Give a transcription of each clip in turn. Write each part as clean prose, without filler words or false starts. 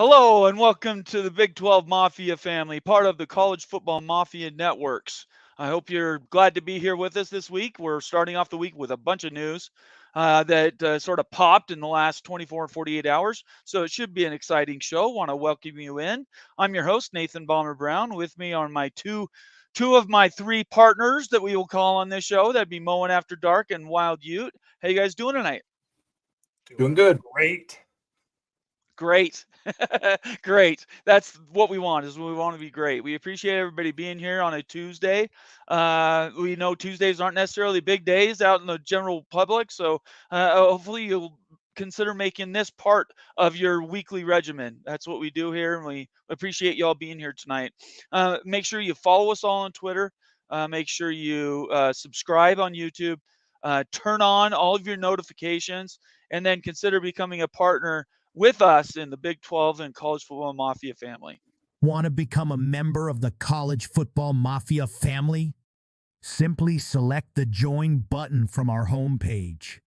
Hello and welcome to the Big 12 Mafia family, part of the College Football Mafia networks. I hope you're glad to be here with us this week. We're starting off the week with a bunch of news that sort of popped in the last 24 and 48 hours. So it should be an exciting show. Want to welcome you in. I'm your host, Nathan Balmer Brown. With me are my two of my three partners that we will call on this show. That'd be Moen After Dark and Wild Ute. How you guys doing tonight? Doing good. Great. Great. Great. That's what we want, is we want to be great. We appreciate everybody being here on a Tuesday. We know Tuesdays aren't necessarily big days out in the general public, so hopefully you'll consider making this part of your weekly regimen. That's what we do here, and we appreciate y'all being here tonight. Make sure you follow us all on Twitter. Make sure you subscribe on YouTube. Turn on all of your notifications, and then consider becoming a partner with us in the Big 12 and College Football Mafia family. Want to become a member of the College Football Mafia family? Simply select the Join button from our homepage.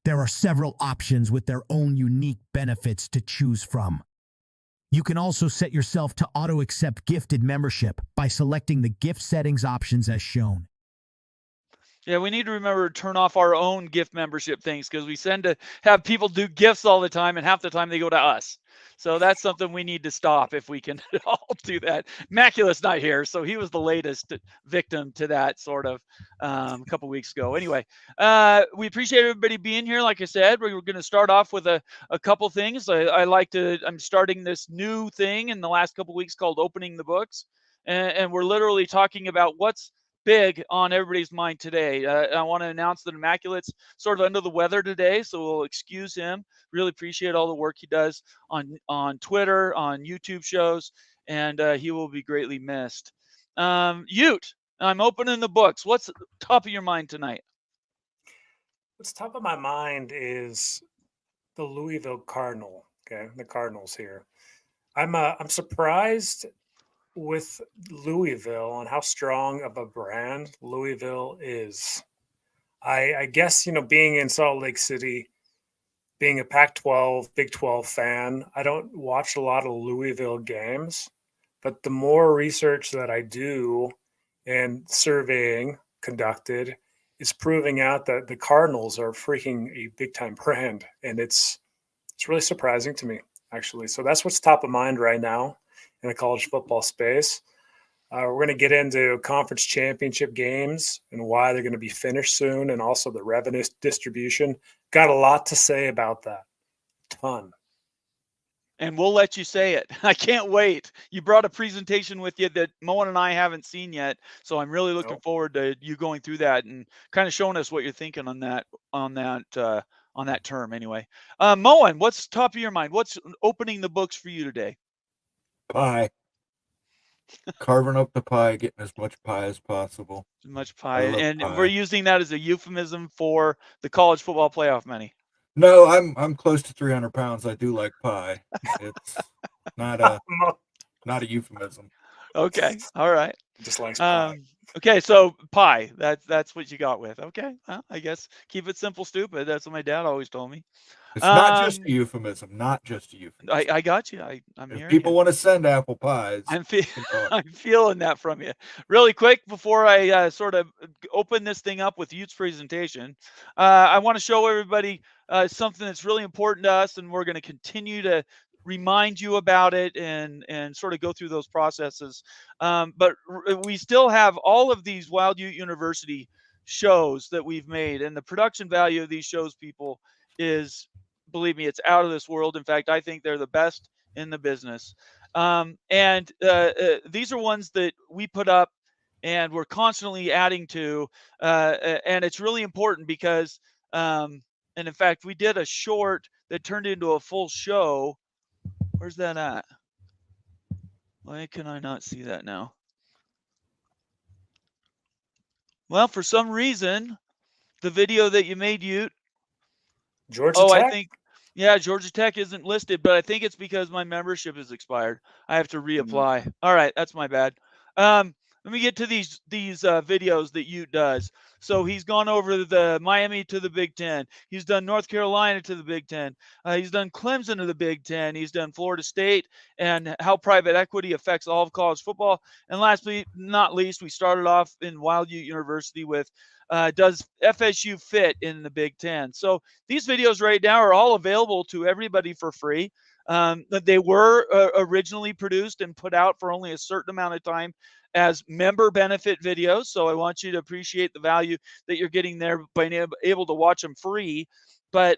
There are several options with their own unique benefits to choose from. You can also set yourself to auto-accept gifted membership by selecting the gift settings options as shown. Yeah, we need to remember to turn off our own gift membership things, because we tend to have people do gifts all the time, and half the time they go to us. So that's something we need to stop if we can all do that. Macula's not here, so he was the latest victim to that sort of a couple weeks ago. Anyway, we appreciate everybody being here. Like I said, we're going to start off with a couple things. I'm starting this new thing in the last couple weeks called Opening the Books, and we're literally talking about what's big on everybody's mind today. I want to announce that Immaculate's sort of under the weather today, so we'll excuse him. Really appreciate all the work he does on Twitter, on YouTube shows, and he will be greatly missed. Ute, I'm opening the books. What's top of your mind tonight? What's top of my mind is the Louisville Cardinal. Okay, the Cardinals here. I'm surprised with Louisville on how strong of a brand Louisville is. I guess, being in Salt Lake City, being a Pac-12, Big 12 fan, I don't watch a lot of Louisville games, but the more research that I do and surveying conducted is proving out that the Cardinals are freaking a big-time brand, and it's really surprising to me, actually. So that's what's top of mind right now in the college football space. We're going to get into conference championship games and why they're going to be finished soon, and also the revenue distribution. Got a lot to say about that. Ton. And we'll let you say it. I can't wait. You brought a presentation with you that Moen and I haven't seen yet, so I'm really looking forward to you going through that and kind of showing us what you're thinking on that term. Anyway, Moen, what's top of your mind? What's opening the books for you today? Pie. Carving up the pie, getting as much pie as possible. As much pie. And pie. We're using that as a euphemism for the college football playoff money. No, I'm close to 300 pounds. I do like pie. It's not a euphemism. Okay. All right. Just likes pie. Okay, so pie. That's what you got with. Okay. Well, I guess keep it simple, stupid. That's what my dad always told me. It's not just a euphemism. Not just a euphemism. I got you. I'm if hearing people you. want to send apple pies, I'm feeling that from you. Really quick before I sort of open this thing up with Ute's presentation, I want to show everybody something that's really important to us, and we're going to continue to remind you about it and sort of go through those processes. But we still have all of these Wild Ute University shows that we've made, and the production value of these shows, people, is, believe me, it's out of this world. In fact, I think they're the best in the business. These are ones that we put up and we're constantly adding to. And it's really important because, and in fact, we did a short that turned into a full show. Where's that at? Why can I not see that now? Well, for some reason, the video that you made, Ute. Georgia Tech? I think, yeah, Georgia Tech isn't listed, but I think it's because my membership is expired. I have to reapply. All right, that's my bad. let me get to these videos that Ute does. So he's gone over the Miami to the Big Ten. He's done North Carolina to the Big Ten. He's done Clemson to the Big Ten. He's done Florida State and how private equity affects all of college football. And lastly, not least, we started off in Wild Ute University with does FSU fit in the Big Ten? So these videos right now are all available to everybody for free. They were originally produced and put out for only a certain amount of time as member benefit videos. So I want you to appreciate the value that you're getting there by being able to watch them free. But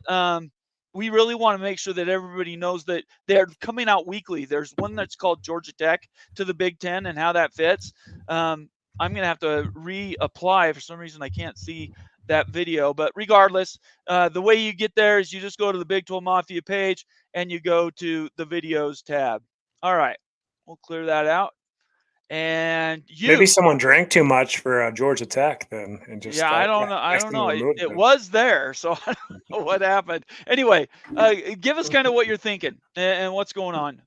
we really want to make sure that everybody knows that they're coming out weekly. There's one that's called Georgia Tech to the Big Ten and how that fits. I'm going to have to reapply. For some reason, I can't see that video. But regardless, the way you get there is you just go to the Big 12 Mafia page and you go to the videos tab. All right, we'll clear that out. And maybe someone drank too much for Georgia Tech then, and just I don't know. I don't know. It was there, so I don't know what happened. Anyway, give us kind of what you're thinking and what's going on.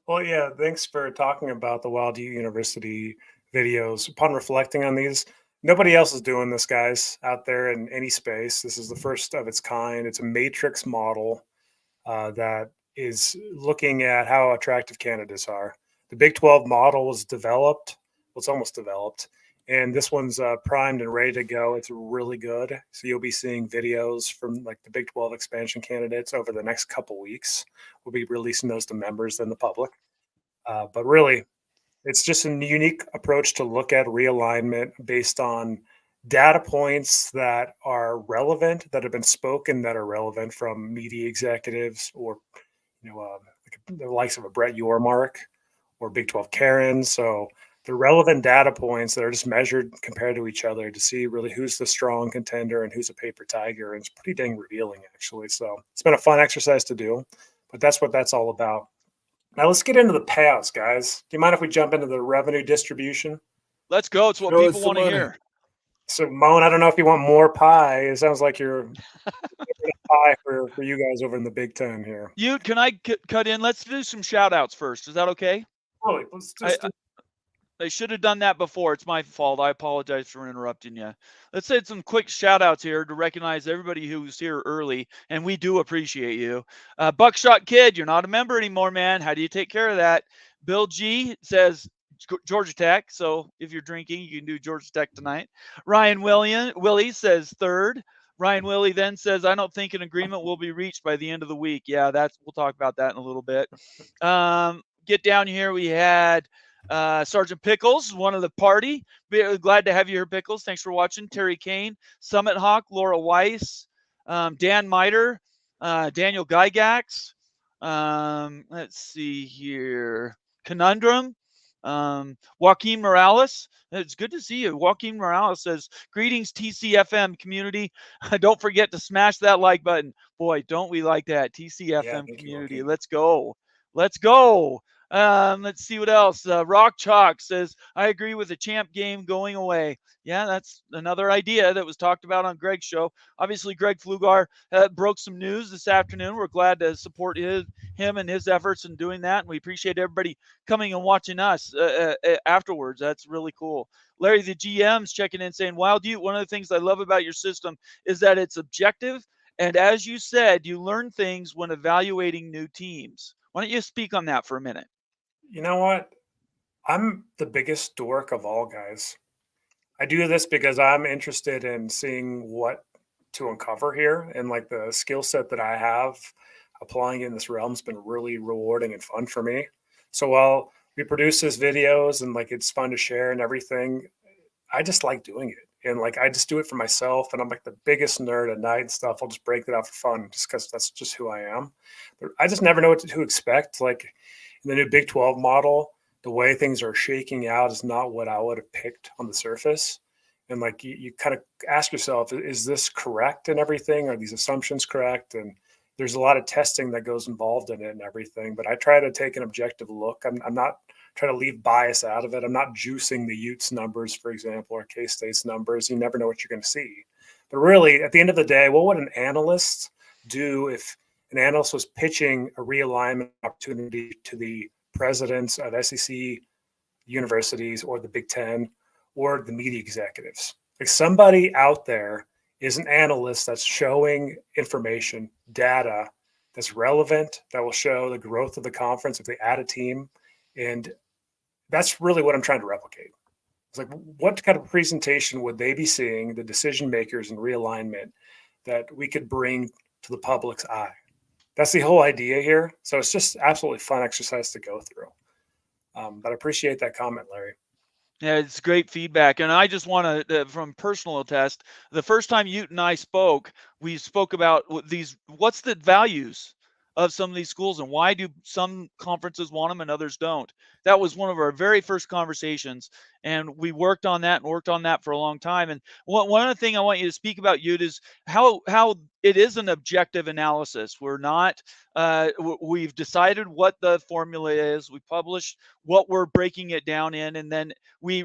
Well, yeah, thanks for talking about the Wild Ute University videos. Upon reflecting on these, nobody else is doing this, guys, out there in any space. This is the first of its kind. It's a matrix model that is looking at how attractive candidates are. The Big 12 model was developed. Well, it's almost developed. And this one's primed and ready to go. It's really good. So you'll be seeing videos from like the Big 12 expansion candidates over the next couple weeks. We'll be releasing those to members and the public. But really, it's just a unique approach to look at realignment based on data points that are relevant, that have been spoken, that are relevant from media executives or, like the likes of a Brett Yormark or Big 12 Karen. So the relevant data points that are just measured compared to each other to see really who's the strong contender and who's a paper tiger. And it's pretty dang revealing, actually. So it's been a fun exercise to do, but that's what that's all about. Now let's get into the payouts, guys. Do you mind if we jump into the revenue distribution? Let's go. It's what people want to hear. So, Moan, I don't know if you want more pie. It sounds like you're pie for you guys over in the Big Ten here. Can I cut in? Let's do some shout outs first. Is that okay? Oh, let's just I should have done that before. It's my fault. I apologize for interrupting you. Let's say some quick shout outs here to recognize everybody who's here early, and we do appreciate you. Buckshot Kid, you're not a member anymore, man. How do you take care of that? Bill G says Georgia Tech. So if you're drinking, you can do Georgia Tech tonight. Ryan Willie says third. Ryan Willie then says, I don't think an agreement will be reached by the end of the week. Yeah, we'll talk about that in a little bit. Get down here. We had Sergeant Pickles, one of the party. Glad to have you here, Pickles. Thanks for watching. Terry Kane, Summit Hawk, Laura Weiss, Dan Miter, Daniel Gygax. Let's see here. Conundrum. Joaquin Morales. It's good to see you. Joaquin Morales says, greetings, TCFM community. Don't forget to smash that like button. Boy, don't we like that. TCFM community. Let's go. Let's go. Let's see what else. Rock Chalk says, I agree with the champ game going away. Yeah, that's another idea that was talked about on Greg's show. Obviously, Greg Flugar broke some news this afternoon. We're glad to support him and his efforts in doing that. And we appreciate everybody coming and watching us afterwards. That's really cool. Larry, the GM's checking in saying, Wild Ute, one of the things I love about your system is that it's objective. And as you said, you learn things when evaluating new teams. Why don't you speak on that for a minute? You know what? I'm the biggest dork of all, guys. I do this because I'm interested in seeing what to uncover here, and like the skill set that I have applying in this realm has been really rewarding and fun for me. So while we produce these videos and like it's fun to share and everything, I just like doing it. And like I just do it for myself, and I'm like the biggest nerd at night and stuff. I'll just break it out for fun just because that's just who I am. But I just never know what to expect. Like in the new Big 12 model, the way things are shaking out is not what I would have picked on the surface. And like you kind of ask yourself, is this correct and everything? Are these assumptions correct? And there's a lot of testing that goes involved in it and everything. But I try to take an objective look. I'm not trying to leave bias out of it. I'm not juicing the Utes numbers, for example, or K-State's numbers. You never know what you're going to see. But really, at the end of the day, what would an analyst do if an analyst was pitching a realignment opportunity to the presidents of SEC universities or the Big Ten or the media executives. Like somebody out there is an analyst that's showing information, data that's relevant, that will show the growth of the conference if they add a team. And that's really what I'm trying to replicate. It's like, what kind of presentation would they be seeing, the decision makers and realignment, that we could bring to the public's eye? That's the whole idea here. So it's just absolutely fun exercise to go through. But I appreciate that comment, Larry. Yeah, it's great feedback. And I just want to, from personal attest, the first time Ute and I spoke, we spoke about what's the values of some of these schools and why do some conferences want them and others don't. That was one of our very first conversations. And we worked on that for a long time. And one other thing I want you to speak about, Ute, is how it is an objective analysis. We're not, we've decided what the formula is. We published what we're breaking it down in, and then we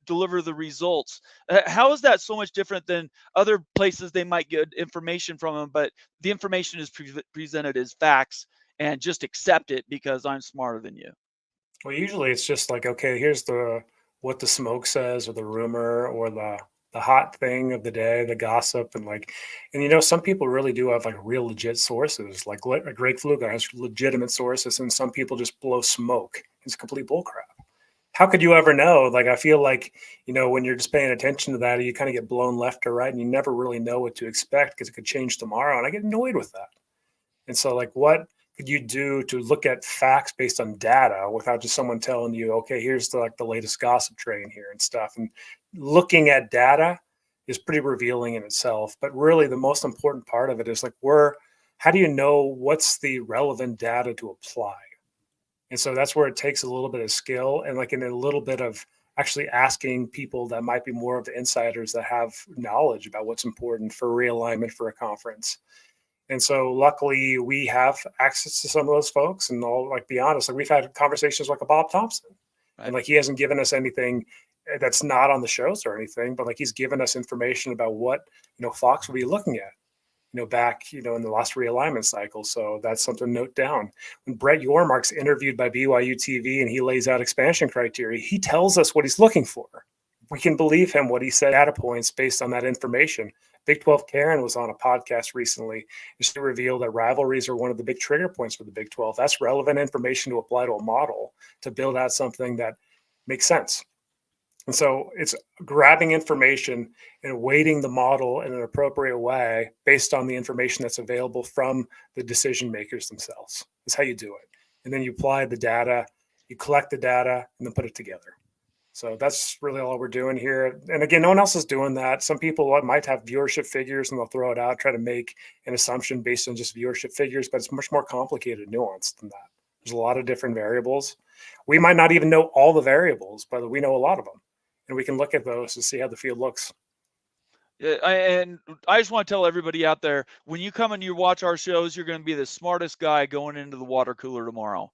deliver the results. How is that so much different than other places they might get information from them, but the information is presented as facts and just accept it because I'm smarter than you? Well, usually it's just like, okay, here's what the smoke says, or the rumor, or the hot thing of the day, the gossip, and some people really do have like real legit sources. Like Greg Fluger has legitimate sources, and some people just blow smoke. It's complete bullcrap. How could you ever know? Like, I feel like, when you're just paying attention to that, you kind of get blown left or right, and you never really know what to expect because it could change tomorrow. And I get annoyed with that. And so, like, what could you do to look at facts based on data without just someone telling you, okay, here's the latest gossip train here and stuff? And looking at data is pretty revealing in itself. But really, the most important part of it is like, how do you know what's the relevant data to apply? And so that's where it takes a little bit of skill and like in a little bit of actually asking people that might be more of the insiders that have knowledge about what's important for realignment for a conference. And so luckily we have access to some of those folks, and I'll like be honest, like we've had conversations like a Bob Thompson, right? And like he hasn't given us anything that's not on the shows or anything, but like he's given us information about what, Fox will be looking at, back, in the last realignment cycle. So that's something to note down. When Brett Yormark's interviewed by BYU TV and he lays out expansion criteria, he tells us what he's looking for. We can believe him what he said, data points based on that information. Big 12 Karen was on a podcast recently. She revealed that rivalries are one of the big trigger points for the Big 12. That's relevant information to apply to a model to build out something that makes sense. And so it's grabbing information and weighting the model in an appropriate way based on the information that's available from the decision makers themselves. That's how you do it. And then you apply the data, you collect the data, and then put it together. So that's really all we're doing here. And again, no one else is doing that. Some people might have viewership figures and they'll throw it out, try to make an assumption based on just viewership figures, but it's much more complicated, nuanced than that. There's a lot of different variables. We might not even know all the variables, but we know a lot of them. And we can look at those to see how the field looks. And I just want to tell everybody out there, when you come and you watch our shows, you're going to be the smartest guy going into the water cooler tomorrow.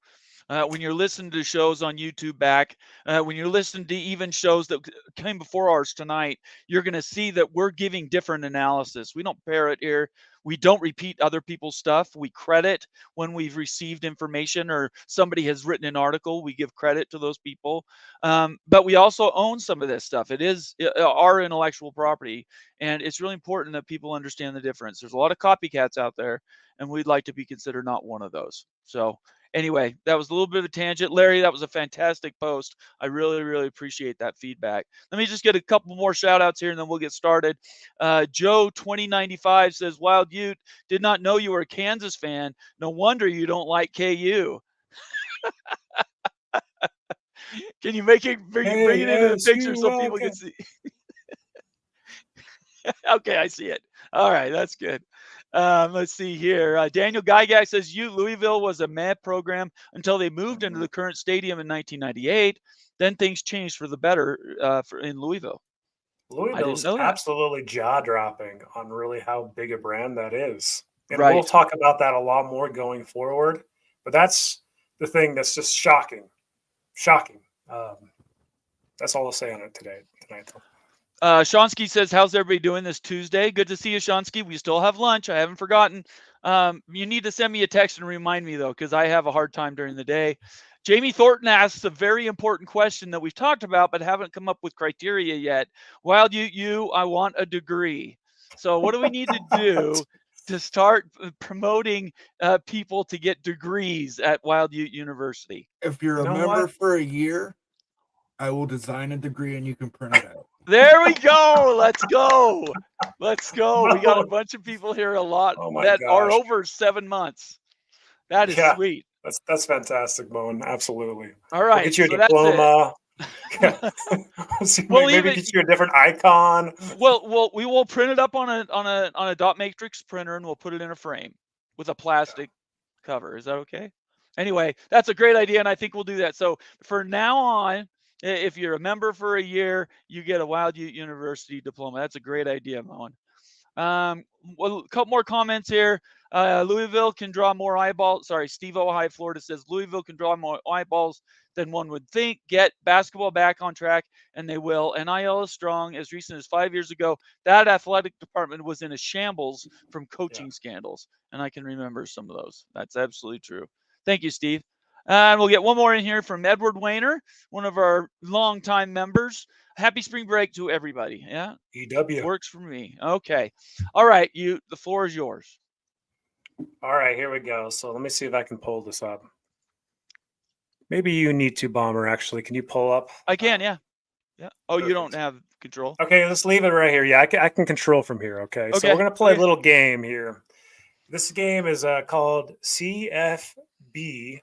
When you're listening to shows on YouTube back, when you're listening to even shows that came before ours tonight, you're going to see that we're giving different analysis. We don't parrot here. We don't repeat other people's stuff. We credit when we've received information or somebody has written an article. We give credit to those people. But we also own some of this stuff. It is our intellectual property. And it's really important that people understand the difference. There's a lot of copycats out there, and we'd like to be considered not one of those. So anyway, that was a little bit of a tangent. Larry, that was a fantastic post. I really, really appreciate that feedback. Let me just get a couple more shout outs here and then we'll get started. Joe 2095 says, Wild Ute, did not know you were a Kansas fan. No wonder you don't like KU. Can you bring it into the picture so people can see? Okay, I see it. All right, that's good. Let's see here. Daniel Gygax says, Louisville was a meh program until they moved into the current stadium in 1998. Then things changed for the better in Louisville. Louisville's absolutely jaw-dropping on really how big a brand that is. And right. We'll talk about that a lot more going forward. But that's the thing that's just shocking. Shocking. That's all I'll say on it tonight, though. Shonsky says, how's everybody doing this Tuesday? Good to see you, Shonsky. We still have lunch. I haven't forgotten. You need to send me a text and remind me, though, because I have a hard time during the day. Jamie Thornton asks a very important question that we've talked about, but haven't come up with criteria yet. Wild U, I want a degree. So what do we need to do to start promoting people to get degrees at Wild Ute University? If you're You a know member what? for a year, I will design a degree and you can print it out. There we go. Let's go. Let's go. We got a Moan. bunch of people here, a lot Oh my that are gosh. over 7 months. That is Yeah. sweet. That's fantastic, Moan. Absolutely. All We'll right. get you a So that's it. diploma. Yeah. Well, Maybe even- get you a different icon. Well, we will print it up on a dot matrix printer, and we'll put it in a frame with a plastic cover. Is that okay? Anyway, that's a great idea, and I think we'll do that. So for now on, if you're a member for a year, you get a Wild Ute University diploma. That's a great idea, Moen. Well, a couple more comments here. Louisville can draw more eyeballs. Sorry, Steve Ohio, Florida says Louisville can draw more eyeballs than one would think. Get basketball back on track, and they will. NIL is strong. As recent as 5 years ago, that athletic department was in a shambles from coaching scandals, and I can remember some of those. That's absolutely true. Thank you, Steve. And we'll get one more in here from Edward Wayner, one of our longtime members. Happy spring break to everybody. Yeah, EW. works for me. Okay. All right, the floor is yours. All right, here we go. So let me see if I can pull this up. Maybe you need to, Bomber, actually. Can you pull up? I can, yeah. Yeah. Oh, you don't Perfect. have control? Okay, let's leave it right here. Yeah, I can control from here. Okay. So Okay, we're going to play okay. a little game here. This game is called CFB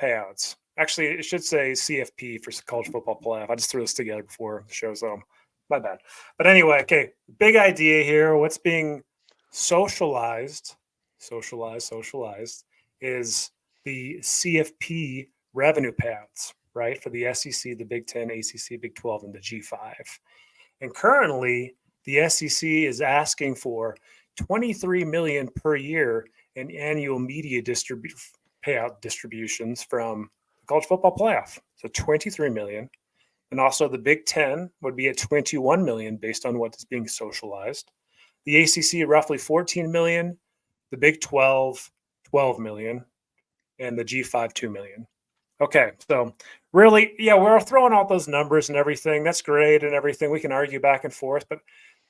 Payouts. Actually, it should say CFP for College Football Playoff. I just threw this together before the show, so my bad. But anyway, okay, big idea here. What's being socialized is the CFP revenue payouts, right? For the SEC, the Big 10, ACC, Big 12, and the G5. And currently, the SEC is asking for $23 million per year in annual media payout distributions from the College Football Playoff. So $23 million. And also the Big 10 would be at $21 million based on what is being socialized. The ACC roughly $14 million. The Big 12, $12 million. And the G5, $2 million. Okay, so really, yeah, we're throwing out those numbers and everything. That's great and everything. We can argue back and forth, but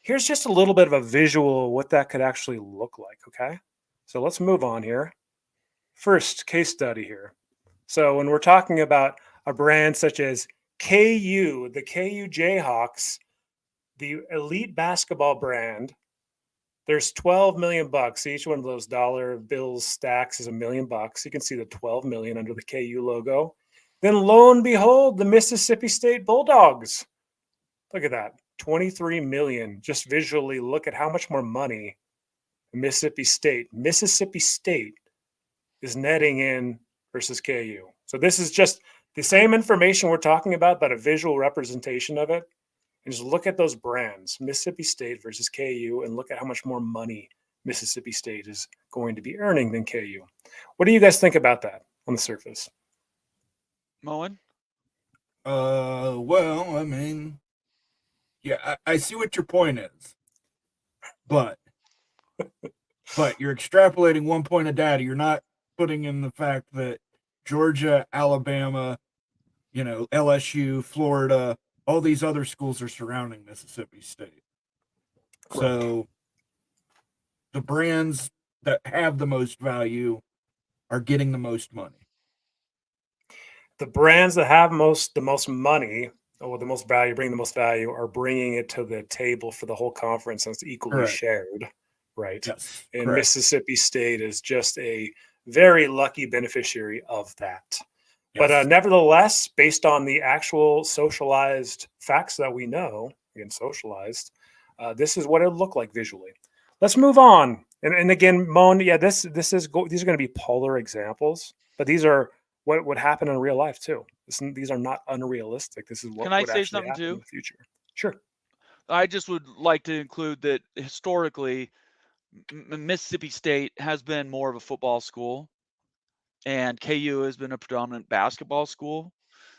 here's just a little bit of a visual of what that could actually look like, okay? So let's move on here. First case study here. So when we're talking about a brand such as KU, the KU Jayhawks, the elite basketball brand, there's 12 million bucks. Each one of those dollar bills stacks is $1 million. You can see the 12 million under the KU logo. Then lo and behold, the Mississippi State Bulldogs. Look at that. 23 million. Just visually look at how much more money Mississippi State is netting in versus KU. So this is just the same information we're talking about, but a visual representation of it. And just look at those brands, Mississippi State versus KU, and look at how much more money Mississippi State is going to be earning than KU. What do you guys think about that on the surface? Moen? Well, I mean, yeah, I see what your point is, but you're extrapolating one point of data. You're not putting in the fact that Georgia, Alabama, LSU, Florida, all these other schools are surrounding Mississippi State. Correct. So the brands that have the most value are getting the most money. The brands that have the most money or the most value, bring the most value, are bringing it to the table for the whole conference, and it's equally Correct. shared, right? Yes, And correct. Mississippi State is just a very lucky beneficiary of that. Yes. But nevertheless, based on the actual socialized facts that we know, again, socialized, this is what it looked like visually. Let's move on. And again, Moan, yeah, these are going to be polar examples, but these are what would happen in real life too. These are not unrealistic. This is what Can I would say actually something happen too? in the future. Sure. I just would like to include that historically, Mississippi State has been more of a football school, and KU has been a predominant basketball school.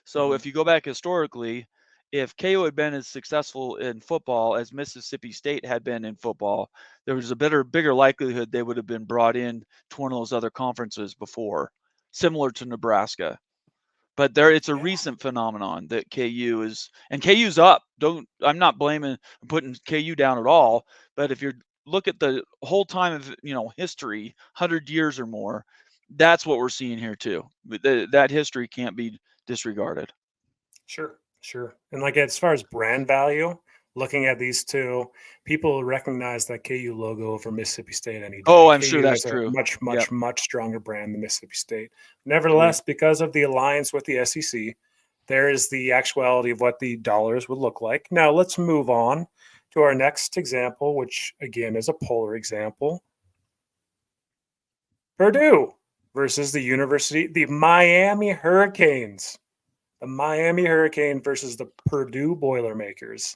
So if you go back historically, if KU had been as successful in football as Mississippi State had been in football, there was a bigger likelihood they would have been brought in to one of those other conferences before, similar to Nebraska. But it's a recent phenomenon that KU is, and KU's up. I'm not putting KU down at all. But if you look at the whole time of history, 100 years or more, that's what we're seeing here too. That history can't be disregarded. Sure. And like as far as brand value, looking at these two, people recognize that KU logo over Mississippi State any day. Oh, I'm sure KU that's has true. Much stronger brand than Mississippi State. Nevertheless, because of the alliance with the SEC, there is the actuality of what the dollars would look like. Now let's move on to our next example, which again is a polar example. Purdue versus the Miami Hurricanes. The Miami Hurricane versus the Purdue Boilermakers.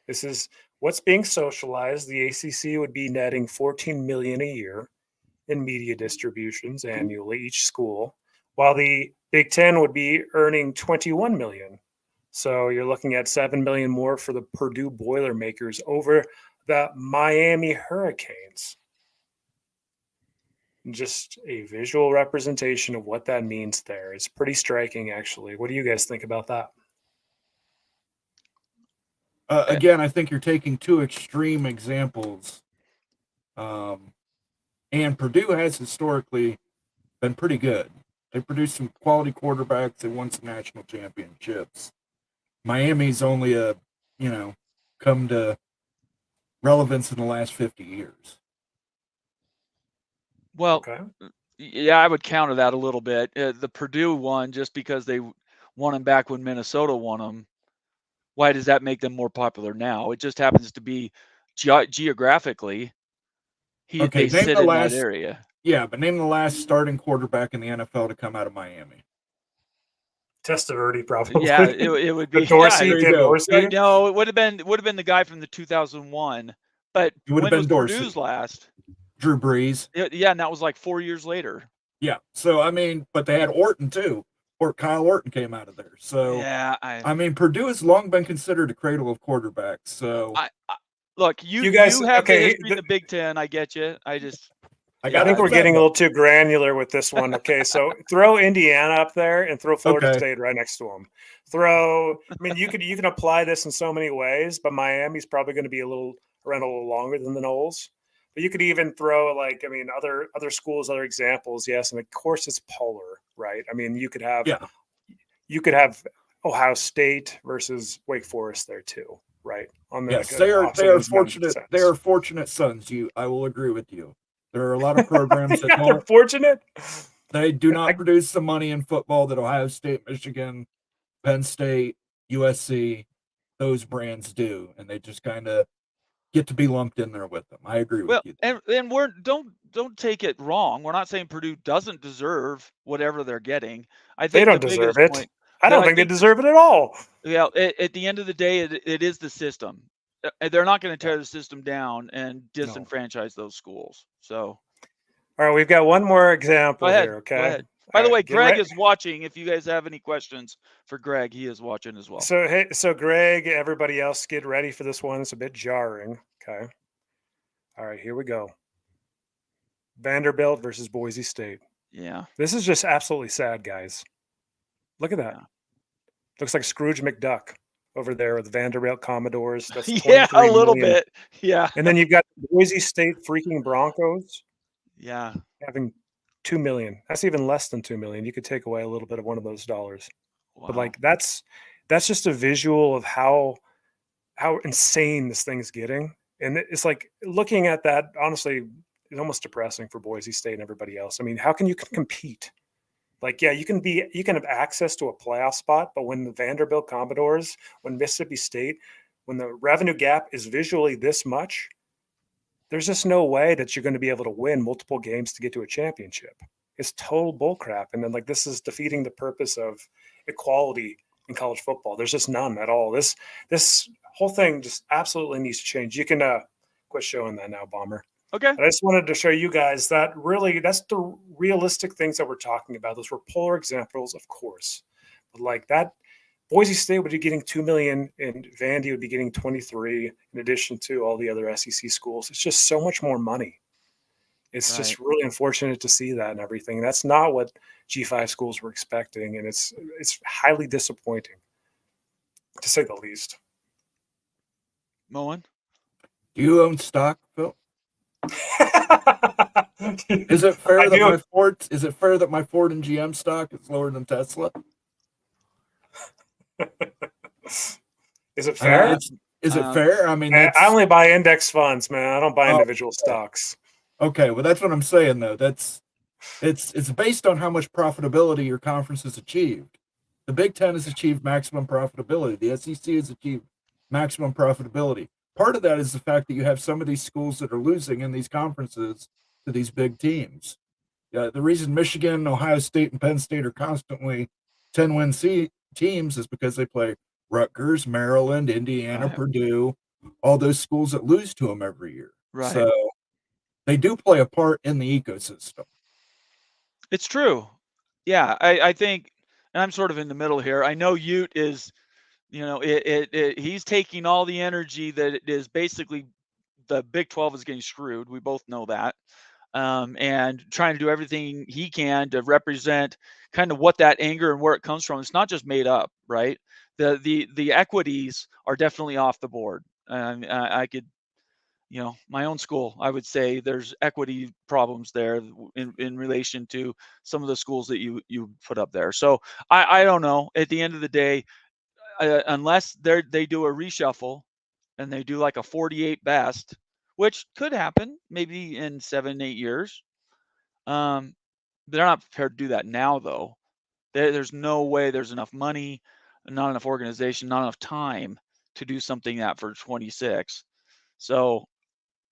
This is what's being socialized. The ACC would be netting $14 million a year in media distributions annually, each school, while the Big Ten would be earning $21 million. So you're looking at $7 million more for the Purdue Boilermakers over the Miami Hurricanes. Just a visual representation of what that means there. It's pretty striking, actually. What do you guys think about that? Again, I think you're taking two extreme examples. And Purdue has historically been pretty good. They produced some quality quarterbacks. They won some national championships. Miami's only come to relevance in the last 50 years. Well, Okay. yeah, I would counter that a little bit. The Purdue one, just because they won them back when Minnesota won them, why does that make them more popular now? It just happens to be geographically, they sit in that area. Yeah, but name the last starting quarterback in the NFL to come out of Miami. Testaverde, probably. Yeah, it would be Dorsey. Dorsey. No, it would have been the guy from the 2001. But it would have been Dorsey. Purdue's last? Drew Brees. Yeah, and that was like 4 years later. Yeah. So I mean, but they had Orton too. Or Kyle Orton came out of there. So yeah, I mean, Purdue has long been considered a cradle of quarterbacks. So look, you guys have the history in the Big Ten. I get you. I think we're getting a little too granular with this one. Okay, so throw Indiana up there and throw Florida State right next to them. You can apply this in so many ways, but Miami's probably going to be around a little longer than the Noles. But you could even throw other schools, other examples. Yes, and of course it's polar, right? I mean, you could have Ohio State versus Wake Forest there too, right? Yes, they are fortunate. They are fortunate sons. I will agree with you. There are a lot of programs that they're fortunate. They do not produce the money in football that Ohio State, Michigan, Penn State, USC, those brands do, and they just kind of get to be lumped in there with them. I agree with you. And don't take it wrong. We're not saying Purdue doesn't deserve whatever they're getting. I think they don't deserve it. I don't think they deserve it at all. Yeah, at the end of the day, it is the system. They're not going to tear the system down and disenfranchise those schools. So, all right, we've got one more example here. Okay. Go ahead. By the way, Greg is watching. If you guys have any questions for Greg, he is watching as well. So Greg, everybody else, get ready for this one. It's a bit jarring. Okay. All right, here we go. Vanderbilt versus Boise State. Yeah. This is just absolutely sad, guys. Look at that. Yeah. Looks like Scrooge McDuck over there with the Vanderbilt Commodores. That's a little bit. Yeah. And then you've got Boise State freaking Broncos. Yeah. Having $2 million. That's even less than $2 million. You could take away a little bit of one of those dollars. Wow. But that's just a visual of how insane this thing's getting. And it's like looking at that, honestly, it's almost depressing for Boise State and everybody else. I mean, how can you compete? You can have access to a playoff spot, but when the Vanderbilt Commodores, when Mississippi State, when the revenue gap is visually this much, there's just no way that you're going to be able to win multiple games to get to a championship. It's total bullcrap. And then this is defeating the purpose of equality in college football. There's just none at all. This whole thing just absolutely needs to change. You can quit showing that now, Bomber. Okay. But I just wanted to show you guys that really that's the realistic things that we're talking about. Those were polar examples, of course. But that, Boise State would be getting $2 million and Vandy would be getting 23 in addition to all the other SEC schools. It's just so much more money. It's Right. just really unfortunate to see that and everything. That's not what G5 schools were expecting, and it's highly disappointing, to say the least. Moen? Do you own stock, Phil? Is it I fair that do. my Ford and GM stock is lower than Tesla? Is it I mean, fair? is it fair? I mean, I that's only buy index funds, man. I don't buy Oh, individual stocks. okay. Well, that's what I'm saying, though. It's based on how much profitability your conference has achieved. The Big Ten has achieved maximum profitability. The SEC has achieved maximum profitability. Part of that is the fact that you have some of these schools that are losing in these conferences to these big teams. The reason Michigan, Ohio State, and Penn State are constantly 10-win teams is because they play Rutgers, Maryland, Indiana, Right. Purdue, all those schools that lose to them every year. Right. So they do play a part in the ecosystem. It's true. Yeah, I think, and I'm sort of in the middle here. I know Ute is, he's taking all the energy that it is basically the Big 12 is getting screwed. We both know that. And trying to do everything he can to represent kind of what that anger and where it comes from. It's not just made up, right? The equities are definitely off the board. I could, my own school, I would say there's equity problems there in relation to some of the schools that you put up there. So I don't know. At the end of the day, unless they do a reshuffle and they do like a 48 best, which could happen maybe in 7-8 years. They're not prepared to do that now, though. There's no way there's enough money, not enough organization, not enough time to do something that for 26. So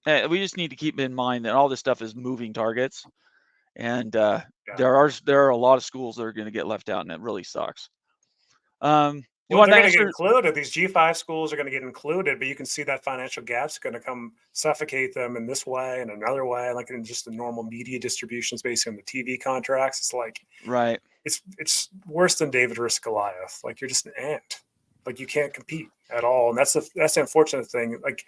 we just need to keep in mind that all this stuff is moving targets, and there are a lot of schools that are going to get left out, and it really sucks. Well, they're going to get included. These G5 schools are going to get included, but you can see that financial gap's going to come suffocate them in this way and another way, like in just the normal media distributions based on the TV contracts. It's like, right. It's worse than David versus Goliath. Like you're just an ant. Like you can't compete at all, and that's the unfortunate thing. Like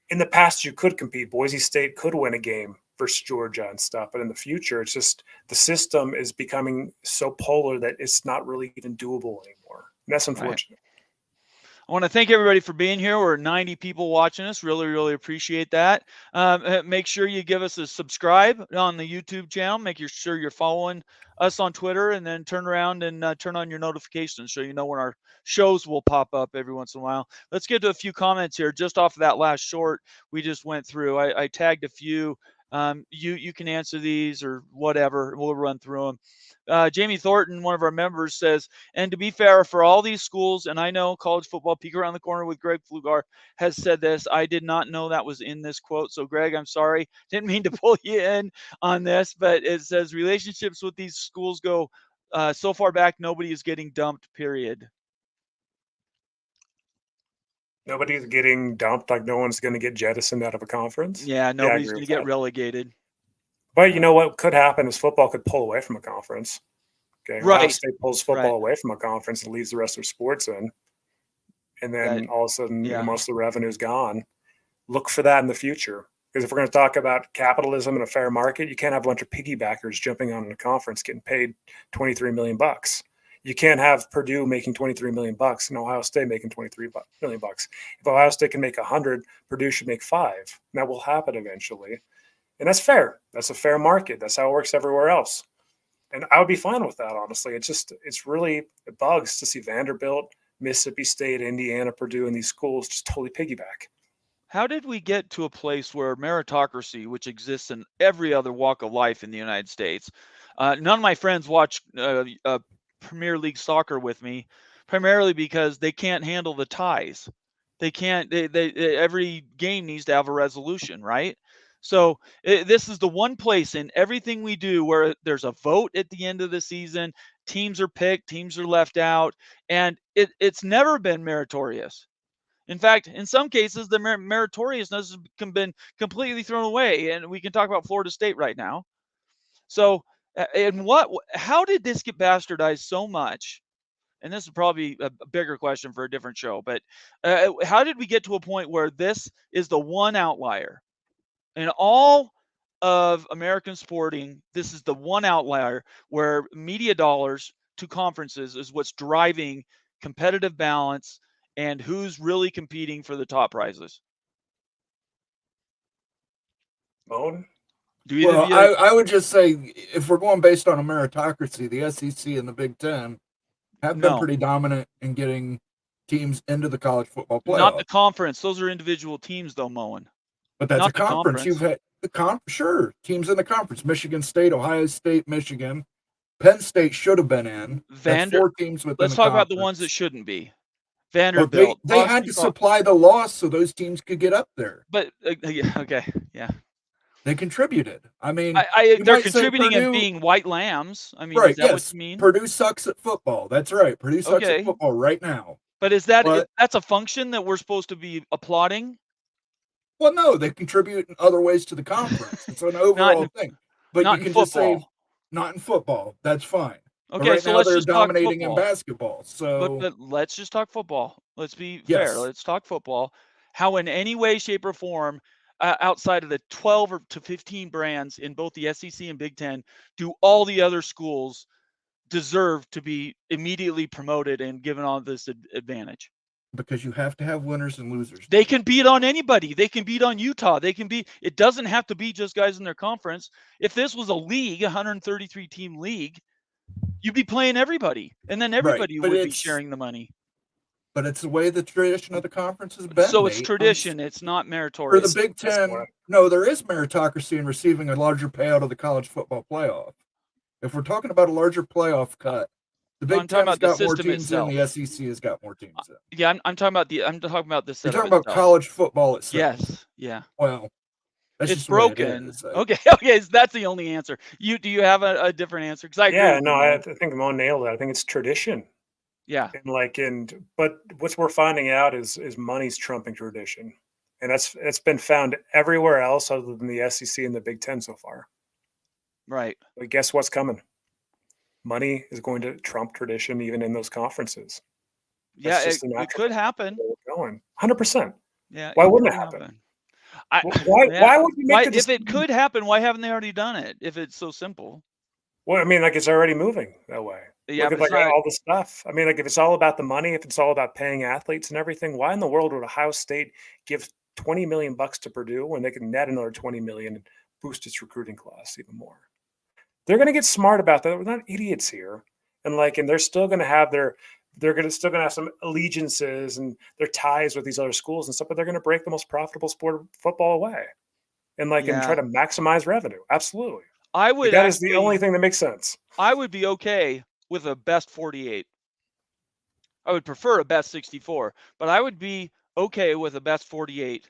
in the past, you could compete. Boise State could win a game versus Georgia and stuff, but in the future, it's just the system is becoming so polar that it's not really even doable anymore. And that's unfortunate. Right. I want to thank everybody for being here. We're 90 people watching us. Really, really appreciate that. Make sure you give us a subscribe on the YouTube channel. Make sure you're following us on Twitter, and then turn around and turn on your notifications so you know when our shows will pop up every once in a while. Let's get to a few comments here just off of that last short we just went through. I tagged a few. You can answer these or whatever. We'll run through them. Jamie Thornton, one of our members, says, and to be fair, for all these schools, and I know college football peek around the corner with Greg Flugar has said this. I did not know that was in this quote. So Greg, I'm sorry. Didn't mean to pull you in on this, but it says relationships with these schools go so far back, nobody is getting dumped, period. Nobody's getting dumped. Like no one's going to get jettisoned out of a conference. Yeah, nobody's going to get relegated. But you know what could happen is football could pull away from a conference. Okay, right. Ohio State pulls football away from a conference and leaves the rest of their sports in, and then all of a sudden, most of the revenue is gone. Look for that in the future, because if we're going to talk about capitalism and a fair market, you can't have a bunch of piggybackers jumping on a conference getting paid $23 million. You can't have Purdue making $23 million and Ohio State making $23 million. If Ohio State can make 100, Purdue should make 5. And that will happen eventually. And that's fair. That's a fair market. That's how it works everywhere else. And I would be fine with that, honestly. It bugs to see Vanderbilt, Mississippi State, Indiana, Purdue, and these schools just totally piggyback. How did we get to a place where meritocracy, which exists in every other walk of life in the United States, none of my friends watch Premier League soccer with me, primarily because they can't handle the ties. They can't. Every game needs to have a resolution, right? So this is the one place in everything we do where there's a vote at the end of the season. Teams are picked, teams are left out, and it's never been meritorious. In fact, in some cases, the meritoriousness has been completely thrown away, and we can talk about Florida State right now. So, how did this get bastardized so much? And this is probably a bigger question for a different show, but how did we get to a point where this is the one outlier? And all of American sporting, this is the one outlier where media dollars to conferences is what's driving competitive balance and who's really competing for the top prizes. Bone? Do either Well, of you? I would just say if we're going based on a meritocracy, the SEC and the Big Ten have been No. pretty dominant in getting teams into the college football Not the playoff. conference. Those are individual teams, though, Moen. But that's not a the conference. You've had sure teams in the conference: Michigan State, Ohio State, Michigan, Penn State should have been in. That's 4 teams within Let's the talk conference. about the ones that shouldn't be. Well, Vanderbilt. they had to supply the loss so those teams could get up there. But okay, yeah. They contributed. I mean, they're might say contributing and Purdue- being white lambs. I mean, right? is that what Yes, you mean? Purdue sucks at football. That's right. Purdue sucks Okay. at football right now. But is that that's a function that we're supposed to be applauding? Well, no, they contribute in other ways to the conference. It's an overall thing. But not you in can just say football. not in football. That's fine. But Okay, right so now let's they're just talk dominating in football. basketball. So But let's just talk football. Let's be Yes. fair. Let's talk football. How in any way, shape, or form, outside of the 12 to 15 brands in both the SEC and Big Ten, do all the other schools deserve to be immediately promoted and given all this advantage? because you have to have winners and losers. They can beat on anybody. They can beat on Utah. It doesn't have to be just guys in their conference. If this was a league, 133 team league, you'd be playing everybody, and then everybody but would be sharing the money. But it's the way the tradition of the conference has been. So it's Nate. tradition. It's not For meritorious. the Big Ten, no, there is meritocracy in receiving a larger payout of the college football playoff. If we're talking about a larger playoff cut, the No, Big I'm talking Ten's about the got more system teams itself. in, the SEC has got more teams in. Yeah, I'm talking about the You're setup talking about itself. college football itself. Yes, yeah. Well, that's It's just the way it broken. is. Okay, that's the only answer. Do you have a different answer? Because I agree. Yeah, with no, you, I Mo. think Mo nailed it. I think it's tradition. Yeah. But what we're finding out is money's trumping tradition. And it's been found everywhere else other than the SEC and the Big Ten so far. Right. But guess what's coming? Money is going to trump tradition even in those conferences. Yeah, it could happen. Going 100%. Yeah. Why wouldn't it happen? Why would you make if it could happen, why haven't they already done it? If it's so simple. Well, I mean, like it's already moving that way. Yeah, Look at all the stuff. I mean, like if it's all about the money, if it's all about paying athletes and everything, why in the world would Ohio State give $20 million to Purdue when they can net another $20 million and boost its recruiting class even more? They're going to get smart about that. We're not idiots here, and they're still going to have still going to have some allegiances and their ties with these other schools and stuff, but they're going to break the most profitable sport of football away, and try to maximize revenue. Absolutely. I would. That is the only thing that makes sense. I would be okay with a best 48. I would prefer a best 64, but I would be okay with a best 48.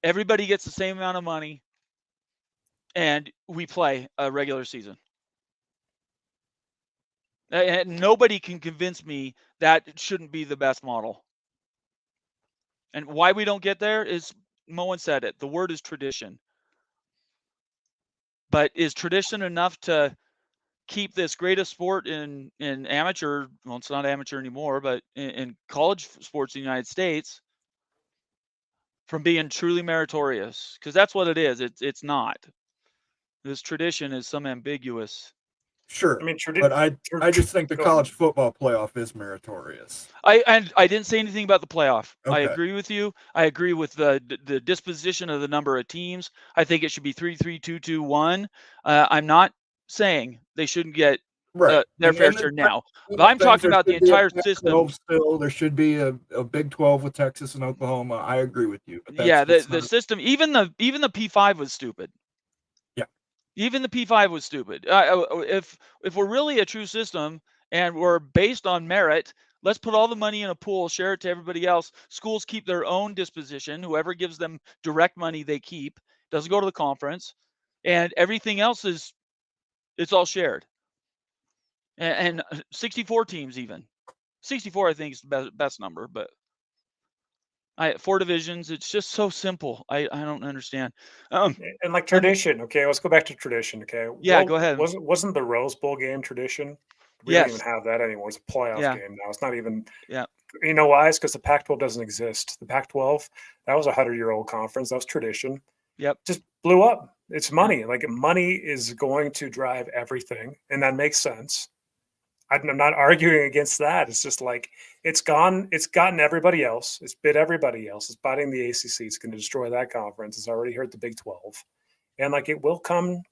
Everybody gets the same amount of money, and we play a regular season. And nobody can convince me that it shouldn't be the best model. And why we don't get there is, Moen said it, the word is tradition. But is tradition enough to keep this greatest sport in amateur, well, it's not amateur anymore, but in college sports in the United States from being truly meritorious? Because that's what it is. It's not. This tradition is some ambiguous. Sure, I mean, but I just think the college football playoff is meritorious. I didn't say anything about the playoff. Okay. I agree with you. I agree with the disposition of the number of teams. I think it should be 3-3-2-2-1. I'm not saying they shouldn't get their fair share now, but I'm talking about the entire system. Still, there should be a Big 12 with Texas and Oklahoma. I agree with you. But yeah, the system, even the P5 was stupid. Even the P5 was stupid. If we're really a true system and we're based on merit, let's put all the money in a pool, share it to everybody else. Schools keep their own disposition. Whoever gives them direct money, they keep. Doesn't go to the conference, and everything else it's all shared. And 64 teams, even 64, I think is the best number, but 4 divisions. It's just so simple. I don't understand. And tradition. Okay, let's go back to tradition. Okay. Yeah, go ahead. Wasn't the Rose Bowl game tradition? We Yes. don't even have that anymore. It's a playoff game now. It's not even. Yeah. You know why? It's because the Pac-12 doesn't exist. The Pac-12, that was a 100-year-old conference. That was tradition. Yep. Just blew up. It's money. Like money is going to drive everything, and that makes sense. I'm not arguing against that. It's just like it's gone. It's gotten everybody else. It's bit everybody else. It's biting the ACC. It's going to destroy that conference. It's already hurt the Big 12, and like it will come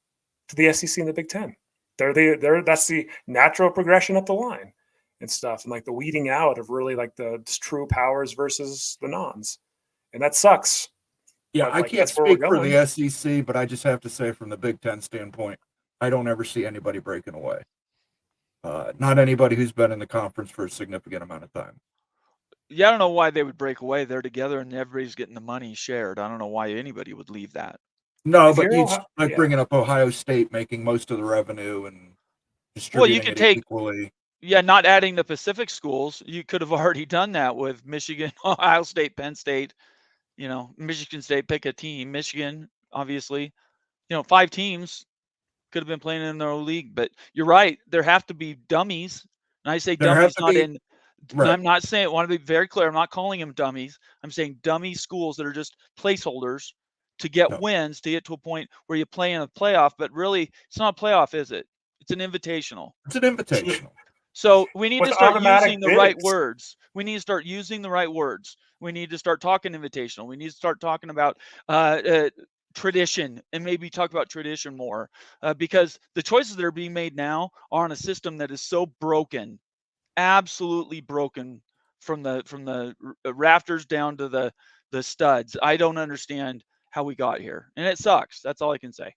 to the SEC and the Big 10. That's the natural progression up the line and stuff, and like the weeding out of really like the true powers versus the nons, and that sucks. Yeah, But, I like, can't that's where we're speak for going. the SEC, but I just have to say from the Big Ten standpoint, I don't ever see anybody breaking away. Not anybody who's been in the conference for a significant amount of time. Yeah, I don't know why they would break away. They're together and everybody's getting the money shared. I don't know why anybody would leave that. No, If but you're you Ohio- like yeah. bringing up Ohio State making most of the revenue and Well, distributing you could it take, equally. yeah, not adding the Pacific schools. You could have already done that with Michigan, Ohio State, Penn State, Michigan State, pick a team. Michigan, obviously, 5 teams could have been playing in their own league. But you're right. There have to be dummies. And I say There have dummies, to not be in, right. I'm not saying, I want to be very clear. I'm not calling them dummies. I'm saying dummy schools that are just placeholders to get No. wins, to get to a point where you play in a playoff. But really, it's not a playoff, is it? It's an invitational. It's an invitational. So we need With to start automatic using the right bids. words. We need to start using the right words. We need to start talking invitational. We need to start talking about tradition and maybe talk about tradition more because the choices that are being made now are on a system that is so broken, absolutely broken from the rafters down to the studs. I don't understand how we got here, and it sucks. That's all I can say.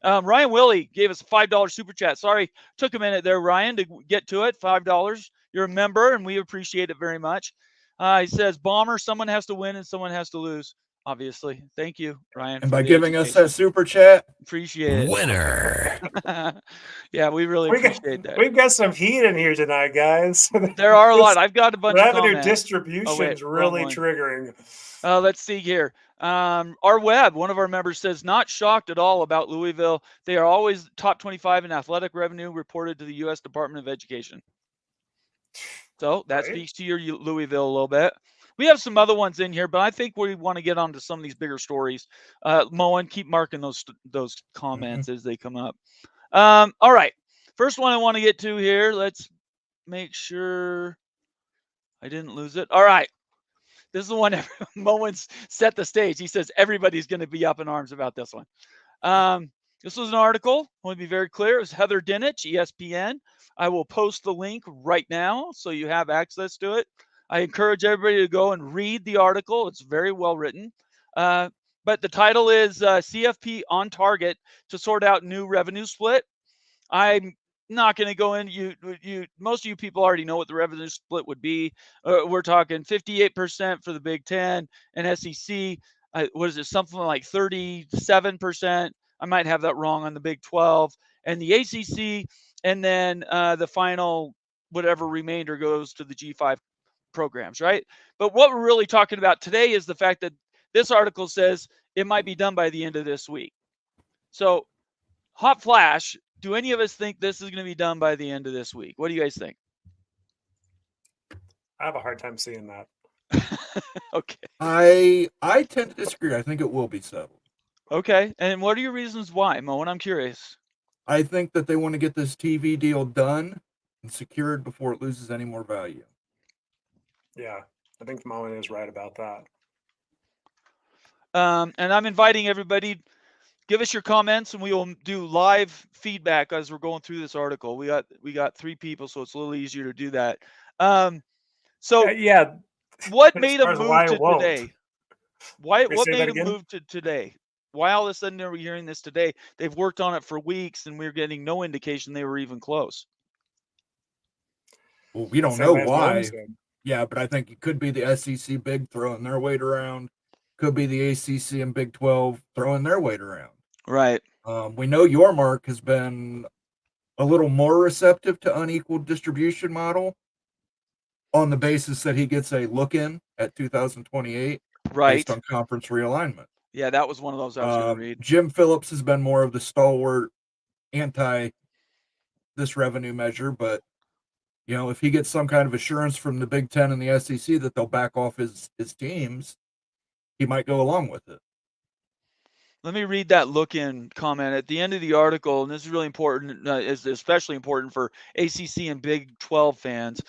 Ryan Willie gave us a $5 super chat. Sorry, took a minute there, Ryan, to get to it. $5. You're a member, and we appreciate it very much. He says, Bomber, someone has to win and someone has to lose, obviously. Thank you, Ryan, And for by the giving us education. that super chat, Appreciate it. Winner. Yeah, we really appreciate that. We've got some heat in here tonight, guys. There are a lot. I've got a bunch of Revenue comments. distribution's really one. triggering. Let's see here. Our web, one of our members says, not shocked at all about Louisville. They are always top 25 in athletic revenue reported to the U.S. Department of Education. So that Right. speaks to your Louisville a little bit. We have some other ones in here, but I think we want to get onto some of these bigger stories. Moen, keep marking those comments as they come up. All right. First one I want to get to here. Let's make sure I didn't lose it. All right. This is the one Moen's set the stage. He says everybody's going to be up in arms about this one. This was an article. I want to be very clear. It was Heather Dinich, ESPN. I will post the link right now so you have access to it. I encourage everybody to go and read the article. It's very well written. But the title is CFP on target to sort out new revenue split. I'm not going to go in. Most of you people already know what the revenue split would be. We're talking 58% for the Big Ten and SEC. What is it? Something like 37%. I might have that wrong on the Big 12 and the ACC. And then the final, whatever remainder goes to the G5 programs, right? But what we're really talking about today is the fact that this article says it might be done by the end of this week. So, hot flash, do any of us think this is going to be done by the end of this week? What do you guys think? I have a hard time seeing that. Okay. I tend to disagree. I think it will be settled. Okay. And what are your reasons why, Moen? I'm curious. I think that they want to get this TV deal done and secured before it loses any more value. Yeah, I think Moen is right about that. And I'm inviting everybody, give us your comments and we will do live feedback as we're going through this article. We got 3 people, so it's a little easier to do that. So yeah, what as made far them as move why to it won't. today? What say made that them again? move to today? Why all of a sudden are we hearing this today? They've worked on it for weeks and we're getting no indication they were even close. Well, we don't Same know way as Moen why. said. Yeah, but I think it could be the SEC big throwing their weight around. Could be the ACC and Big 12 throwing their weight around. Right. We know Yormark has been a little more receptive to unequal distribution model on the basis that he gets a look in at 2028 Right. based on conference realignment. Yeah, that was one of those I was going to read. Jim Phillips has been more of the stalwart anti this revenue measure, but if he gets some kind of assurance from the Big Ten and the SEC that they'll back off his teams, he might go along with it. Let me read that look-in comment at the end of the article, and this is really important, is especially important for ACC and Big 12 fans.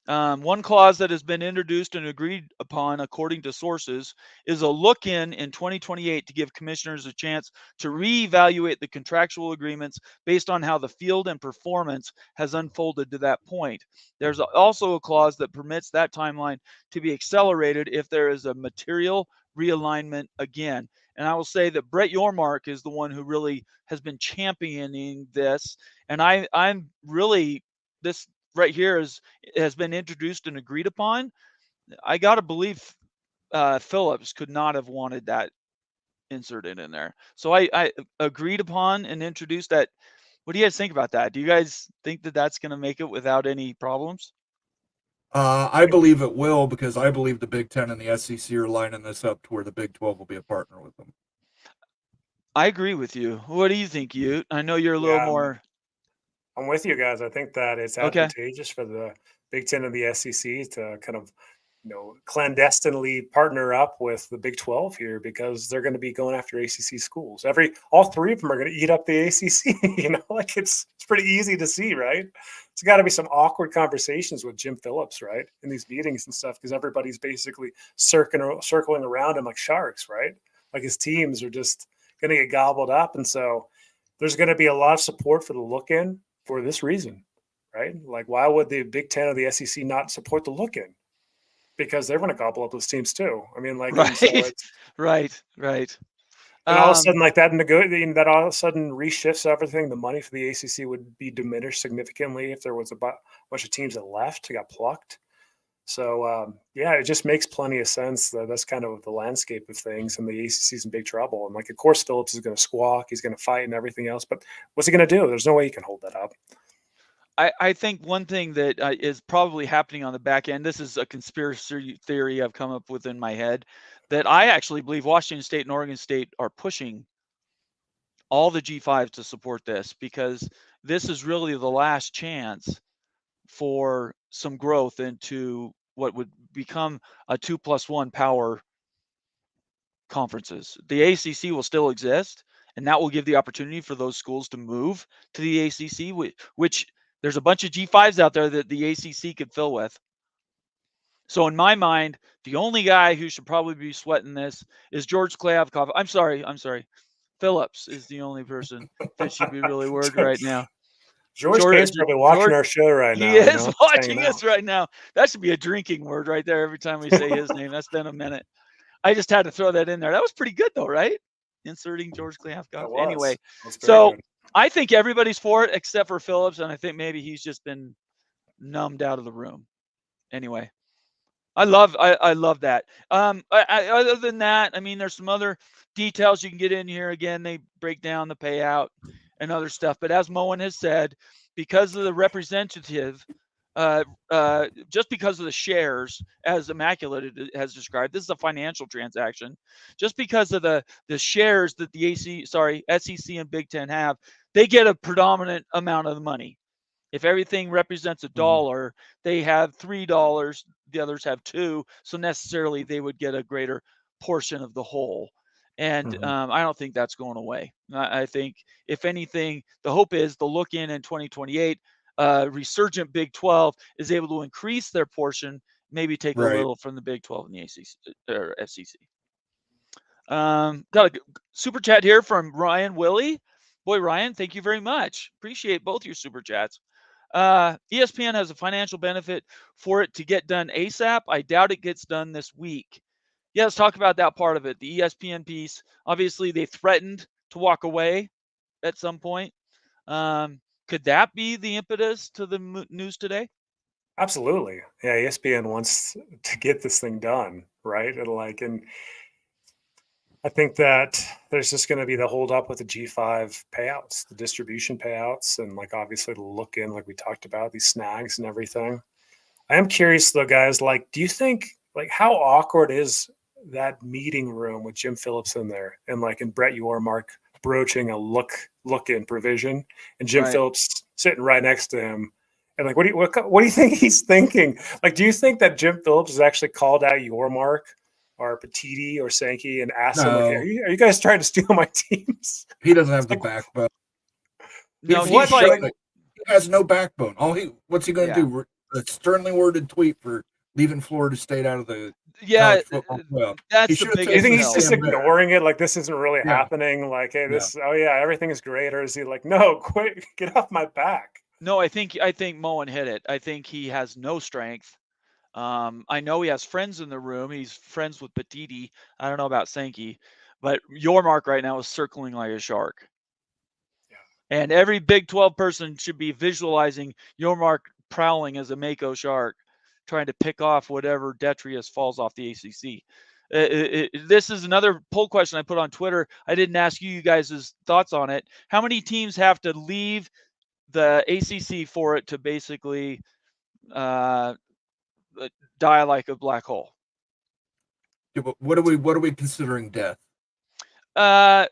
One clause that has been introduced and agreed upon, according to sources, is a look-in in 2028 to give commissioners a chance to reevaluate the contractual agreements based on how the field and performance has unfolded to that point. There's also a clause that permits that timeline to be accelerated if there is a material realignment again. And I will say that Brett Yormark is the one who really has been championing this. And I'm really, this right here has been introduced and agreed upon. I got to believe Phillips could not have wanted that inserted in there. So I agreed upon and introduced that. What do you guys think about that? Do you guys think that that's going to make it without any problems? I believe it will, because I believe the Big Ten and the SEC are lining this up to where the Big 12 will be a partner with them. I agree with you. What do you think, Ute? I know you're a little more. I'm with you guys. I think that it's Okay. advantageous for the Big Ten and the SEC to kind of, clandestinely partner up with the Big 12 here, because they're going to be going after ACC schools. All three of them are going to eat up the ACC. It's pretty easy to see, right? It's got to be some awkward conversations with Jim Phillips, right, in these meetings and stuff, because everybody's basically circling around him like sharks, right? Like his teams are just going to get gobbled up, and so there's going to be a lot of support for the look-in for this reason, right? Like, why would the Big Ten or the SEC not support the look-in? Because they're going to gobble up those teams too. I mean, like, Right, and so right. and all of a sudden, like that all of a sudden reshifts everything. The money for the ACC would be diminished significantly if there was a bunch of teams that left, got plucked. So yeah, it just makes plenty of sense that that's kind of the landscape of things, and the ACC's in big trouble. And like, of course, Phillips is going to squawk, he's going to fight, and everything else. But what's he going to do? There's no way he can hold that up. I think one thing that is probably happening on the back end, this is a conspiracy theory I've come up with in my head, that I actually believe Washington State and Oregon State are pushing all the G5s to support this, because this is really the last chance for some growth into what would become a 2+1 power conferences. The ACC will still exist, and that will give the opportunity for those schools to move to the ACC, which there's a bunch of G5s out there that the ACC could fill with. So in my mind, the only guy who should probably be sweating this is George Klyavkov. I'm sorry. Phillips is the only person that should be really worried right now. George K's probably watching our show right now. He is watching us right now. That should be a drinking word right there every time we say his name. That's been a minute. I just had to throw that in there. That was pretty good though, right? Inserting George Klyavkov. Anyway, so good. I think everybody's for it except for Phillips, and I think maybe he's just been numbed out of the room. Anyway, I love that. Other than that, I mean, there's some other details you can get in here. Again, they break down the payout and other stuff. But as Moen has said, because of the representative, just because of the shares, as Immaculate has described, this is a financial transaction. Just because of the shares that the SEC and Big Ten have, they get a predominant amount of the money. If everything represents $1, they have $3. The others have $2. So necessarily they would get a greater portion of the whole. And I don't think that's going away. I think, if anything, the hope is the look in 2028, resurgent Big 12 is able to increase their portion, maybe take a little from the Big 12 and the ACC or SEC. Got a super chat here from Ryan Willie. Boy, Ryan, thank you very much. Appreciate both your super chats. ESPN has a financial benefit for it to get done ASAP. I doubt it gets done this week. Yeah, let's talk about that part of it. The ESPN piece, obviously they threatened to walk away at some point. Could that be the impetus to the news today? Absolutely. Yeah, ESPN wants to get this thing done, right? And I think that there's just going to be the hold up with the G5 payouts, the distribution payouts, and like obviously the look in, like we talked about, these snags and everything. I am curious though, guys, like, do you think, like, how awkward is that meeting room with Jim Phillips in there and Brett Yormark broaching a look in provision and Jim Phillips sitting right next to him? And like, what do you think he's thinking? Like, do you think that Jim Phillips has actually called out Yormark or Petiti or Sankey and ask them, like, No. are you guys trying to steal my teams? He doesn't have the Like, backbone. No, He's what, like- showing- he has no backbone. What's he going to Yeah. do? A sternly worded tweet for leaving Florida State out of the yeah, college football playoff. He that's the should've do you biggest think he's tell. just Stand there. ignoring it? Like, this isn't really Yeah. happening. Like, hey, No. this, oh yeah, everything is great. Or is he like, no, quit, get off my back? No, I think Moen hit it. I think he has no strength. I know he has friends in the room. He's friends with Petiti. I don't know about Sankey, but Yormark right now is circling like a shark. Yeah. And every Big 12 person should be visualizing Yormark prowling as a Mako shark, trying to pick off whatever detritus falls off the ACC. This is another poll question I put on Twitter. I didn't ask you guys' thoughts on it. How many teams have to leave the ACC for it to basically die like a black hole? Yeah, but what are we considering death?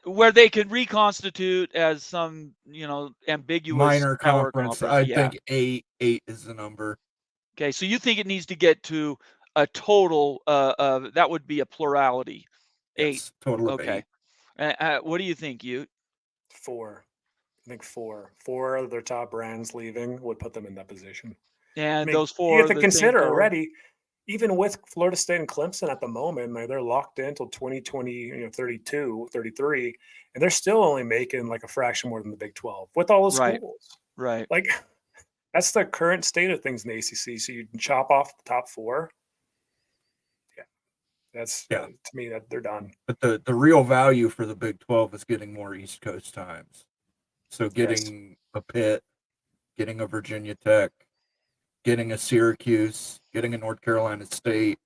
Where they can reconstitute as some, ambiguous Minor power conference. conference. I Yeah. think eight is the number. Okay, so you think it needs to get to a total of that would be a plurality. 8. Yes, total of Okay. 8. What do you think, you? 4. I think 4. 4 of their top brands leaving would put them in that position. And I mean, those 4 you have are to the same consider 4? already, even with Florida State and Clemson at the moment, like they're locked in until 2020, 32, 33, and they're still only making like a fraction more than the Big 12 with all those Right. schools. Right. Like, that's the current state of things in the ACC. So you can chop off the top 4. Yeah, that's Yeah. to me that they're done. But the real value for the Big 12 is getting more East Coast times. So getting a Pitt, getting a Virginia Tech, getting a Syracuse, getting a North Carolina State.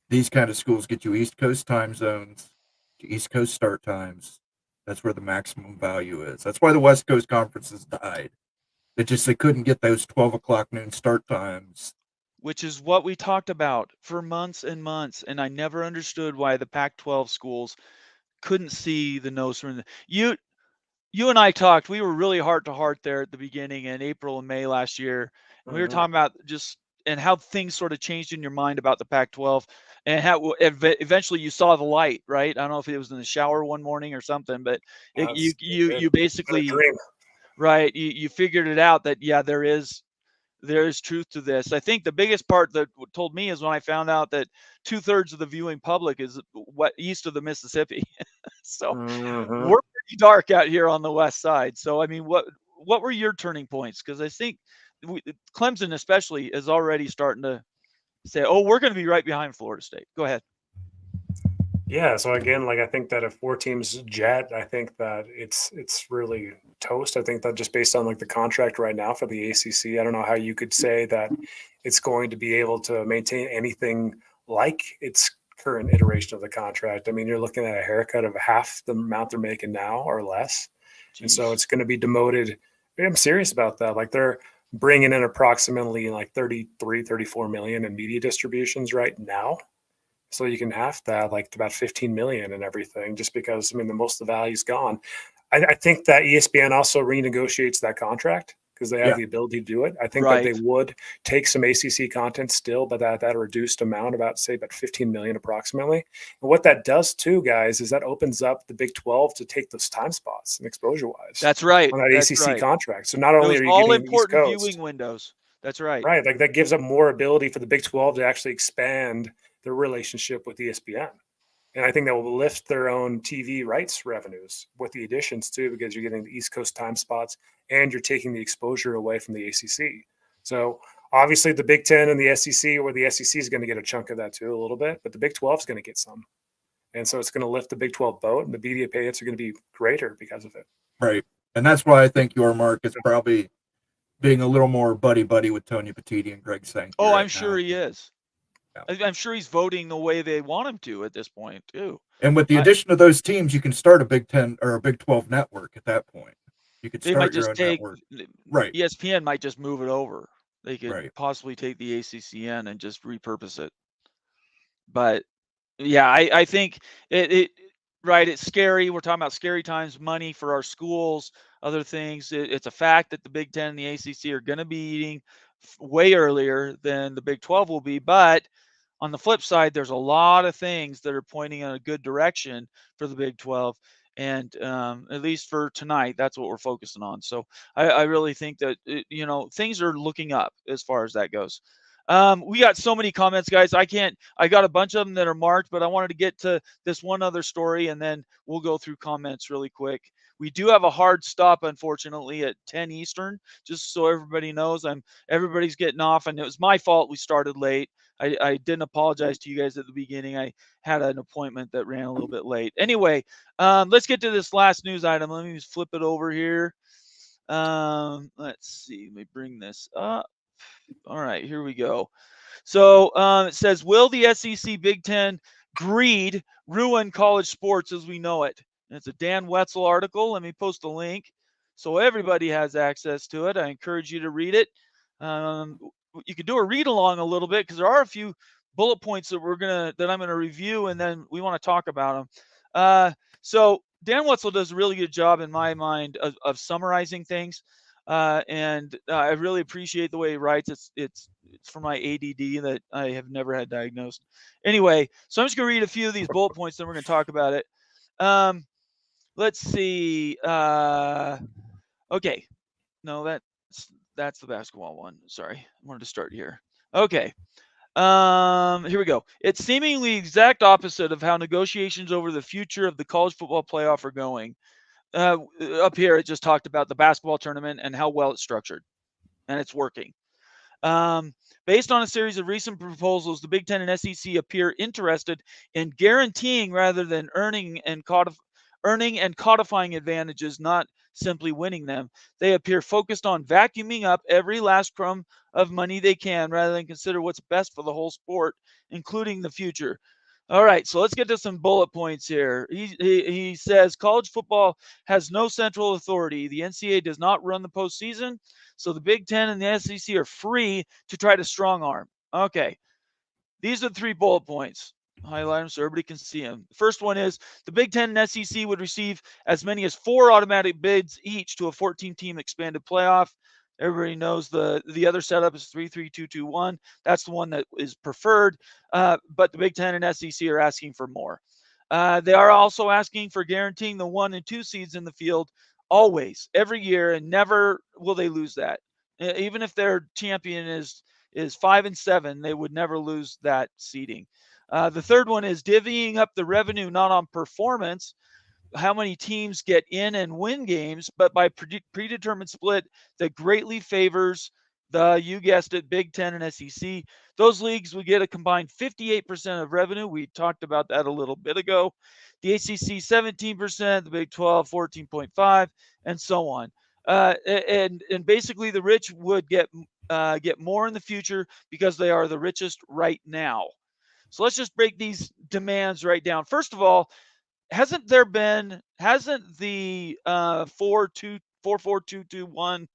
These kind of schools get you East Coast time zones, East Coast start times. That's where the maximum value is. That's why the West Coast conferences died. They couldn't get those 12 o'clock noon start times. Which is what we talked about for months and months, and I never understood why the Pac-12 schools couldn't see the nose from the you and I talked. We were really heart to heart there at the beginning in April and May last year, and we were Mhm. talking about just and how things sort of changed in your mind about the Pac-12, and how eventually you saw the light, right? I don't know if it was in the shower one morning or something, but you It's a basically dream. right you figured it out that yeah there is truth to this. I think the biggest part that told me is when I found out that 2/3 of the viewing public is east of the Mississippi. So Mhm. we're pretty dark out here on the west side. So I mean, what were your turning points? Because I think Clemson especially is already starting to say, "Oh, we're going to be right behind Florida State." Go ahead. Yeah, so again, like I think that if 4 teams jet, I think that it's really toast. I think that just based on like the contract right now for the ACC, I don't know how you could say that it's going to be able to maintain anything like its current iteration of the contract. I mean, you're looking at a haircut of half the amount they're making now or less. And so Jeez. it's going to be demoted. I'm serious about that. Like they're bringing in approximately like 33, 34 million in media distributions right now. So you can half that, like about 15 million and everything, just because I mean the most of the value's gone. I think that ESPN also renegotiates that contract because they have Yeah. the ability to do it. I think that they Right. would take some ACC content still, but that reduced amount, about 15 million approximately. And what that does too, guys, is that opens up the Big 12 to take those time spots and exposure wise That's right. on that That's ACC right. contract. So not only Those are you all getting the East important Coast, viewing windows. That's right. right? Like that gives up more ability for the Big 12 to actually expand their relationship with ESPN. And I think that will lift their own TV rights revenues with the additions too, because you're getting the East Coast time spots and you're taking the exposure away from the ACC. So obviously the Big 10 and the SEC, or the SEC is going to get a chunk of that too a little bit, but the Big 12 is going to get some. And so it's going to lift the Big 12 boat, and the media payouts are going to be greater because of it. Right. And that's why I think your mark is probably being a little more buddy with Tony Petiti and Greg Sankey. Oh, right I'm sure now. he is. Yeah. I'm sure he's voting the way they want him to at this point too. And with the addition of those teams, you can start a Big 10 or a Big 12 network at that point. You could They might start your just own take network. Right. ESPN might just move it over. They could Right. possibly take the ACCN and just repurpose it. But yeah, I think it right. It's scary. We're talking about scary times, money for our schools, other things. It's a fact that the Big Ten and the ACC are going to be eating way earlier than the Big 12 will be. But On the flip side, there's a lot of things that are pointing in a good direction for the Big 12. And at least for tonight, that's what we're focusing on. So I really think that, things are looking up as far as that goes. We got so many comments, guys. I got a bunch of them that are marked, but I wanted to get to this one other story, and then we'll go through comments really quick. We do have a hard stop, unfortunately, at 10 Eastern, just so everybody knows. Everybody's getting off, and it was my fault we started late. I didn't apologize to you guys at the beginning. I had an appointment that ran a little bit late. Anyway, let's get to this last news item. Let me just flip it over here. Let's see. Let me bring this up. All right, here we go. So it says, will the SEC Big Ten greed ruin college sports as we know it? And it's a Dan Wetzel article. Let me post a link so everybody has access to it. I encourage you to read it. You can do a read along a little bit because there are a few bullet points that I'm gonna review, and then we want to talk about them. So Dan Wetzel does a really good job in my mind of summarizing things. And I really appreciate the way he writes. It's for my ADD that I have never had diagnosed. Anyway, so I'm just going to read a few of these bullet points, then we're going to talk about it. Let's see. Okay. No, that's the basketball one. Sorry. I wanted to start here. Okay. Here we go. It's seemingly the exact opposite of how negotiations over the future of the college football playoff are going. Up here, it just talked about the basketball tournament and how well it's structured, and it's working. Based on a series of recent proposals, the Big Ten and SEC appear interested in guaranteeing rather than earning and codifying advantages, not simply winning them. They appear focused on vacuuming up every last crumb of money they can rather than consider what's best for the whole sport, including the future. All right, so let's get to some bullet points here. He says college football has no central authority. The NCAA does not run the postseason, so the Big Ten and the SEC are free to try to strong arm. Okay, these are the 3 bullet points. Highlight them so everybody can see them. The first one is the Big Ten and SEC would receive as many as 4 automatic bids each to a 14-team expanded playoff. Everybody knows the other setup is 3-3-2-2-1. That's the one that is preferred, but the Big Ten and SEC are asking for more. They are also asking for guaranteeing the 1 and 2 seeds in the field always, every year, and never will they lose that. Even if their champion is 5 and 7, they would never lose that seeding. The third one is divvying up the revenue not on performance, how many teams get in and win games, but by predetermined split that greatly favors you guessed it, Big Ten and SEC. Those leagues would get a combined 58% of revenue. We talked about that a little bit ago. The ACC 17%, the Big 12 14.5%, and so on. And basically, the rich would get more in the future because they are the richest right now. So let's just break these demands right down. First of all, hasn't the 4-4-2-2-1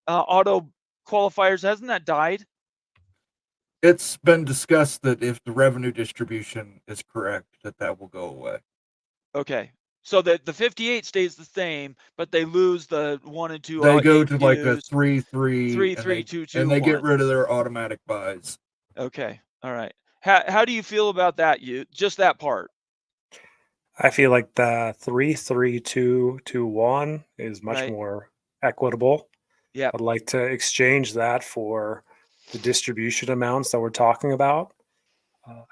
auto qualifiers, hasn't that died? It's been discussed that if the revenue distribution is correct, that will go away. Okay. So the 58 stays the same, but they lose the 1 and 2. They go to like a 3-3, 3-3-2-2-1. and they get rid of their automatic buys. Okay. All right. How do you feel about that? Just that part? I feel like the 3-3-2-2-1 is much more equitable. Yeah. I'd like to exchange that for the distribution amounts that we're talking about.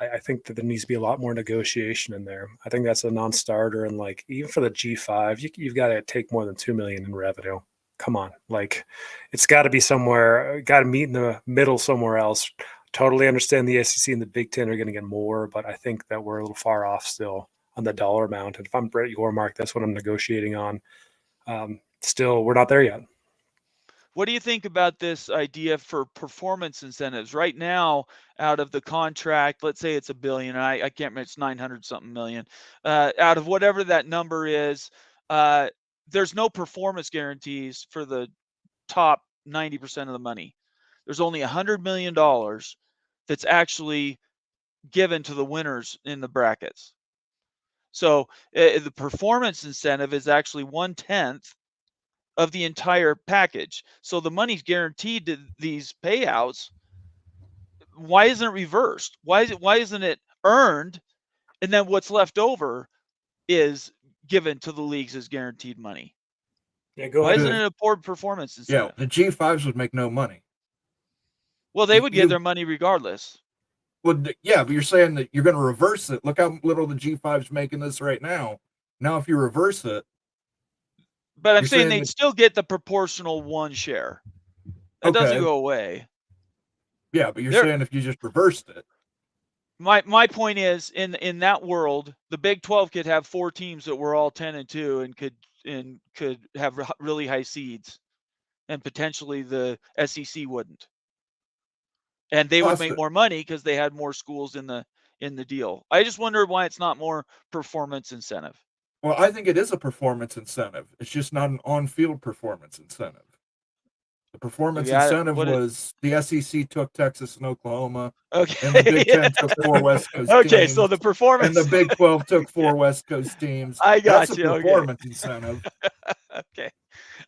I think that there needs to be a lot more negotiation in there. I think that's a non-starter, and like even for the G5, you've got to take more than $2 million in revenue. Come on, like it's got to be somewhere. Got to meet in the middle somewhere else. Totally understand the SEC and the Big Ten are going to get more, but I think that we're a little far off still on the dollar amount. And if I'm Brett Yormark, that's what I'm negotiating on. Still, we're not there yet. What do you think about this idea for performance incentives? Right now, out of the contract, let's say it's $1 billion, and I can't remember, it's 900 something million. Out of whatever that number is, there's no performance guarantees for the top 90% of the money. There's only $100 million that's actually given to the winners in the brackets. So the performance incentive is actually 1/10 of the entire package. So the money's guaranteed to these payouts, why isn't it reversed? Why isn't it earned, and then what's left over is given to the leagues as guaranteed money? Yeah, go Why ahead. isn't it a poor performance Yeah, incentive? the G5s would make no money. Well, they would get You- their money regardless. Well, yeah, but you're saying that you're going to reverse it. Look how little the G5's making this right now. Now, if you reverse it, But I'm You're saying saying they'd that- still get the proportional one share. That doesn't Okay. go away. yeah, but you're There- saying if you just reversed it, My point is, in that world, the Big 12 could have 4 teams that were all 10-2 and could have really high seeds, and potentially the SEC wouldn't, and they would make more money because they had more schools in the deal. I just wonder why it's not more performance incentive. well, I think it is a performance incentive. It's just not an on-field performance incentive. The performance Yeah, incentive what it- was the SEC took Texas and Oklahoma, Okay. and the Big Ten took 4 West Coast Okay, teams, so the performance. and the Big 12 took 4 West Coast teams. I got That's you. a Okay. performance incentive. Okay,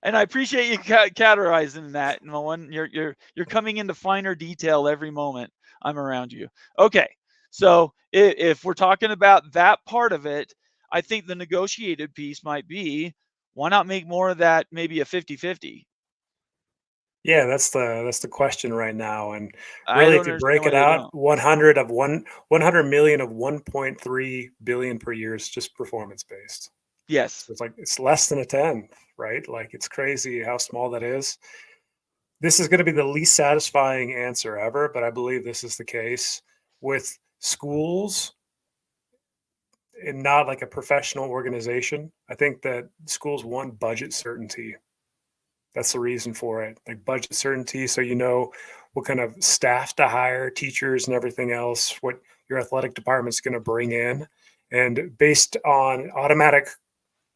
and I appreciate you categorizing that, Nolan. You're coming into finer detail every moment I'm around you. Okay, so if we're talking about that part of it, I think the negotiated piece might be, why not make more of that maybe a 50-50? Yeah, that's the question right now. And I really, don't if you understand break why it they out, don't. 100 million of 1.3 billion per year is just performance based. Yes. So it's like it's less than a 10, right? Like it's crazy how small that is. This is going to be the least satisfying answer ever, but I believe this is the case with schools and not like a professional organization. I think that schools want budget certainty. That's the reason for it, like budget certainty. So you know what kind of staff to hire, teachers and everything else, what your athletic department's going to bring in. And based on automatic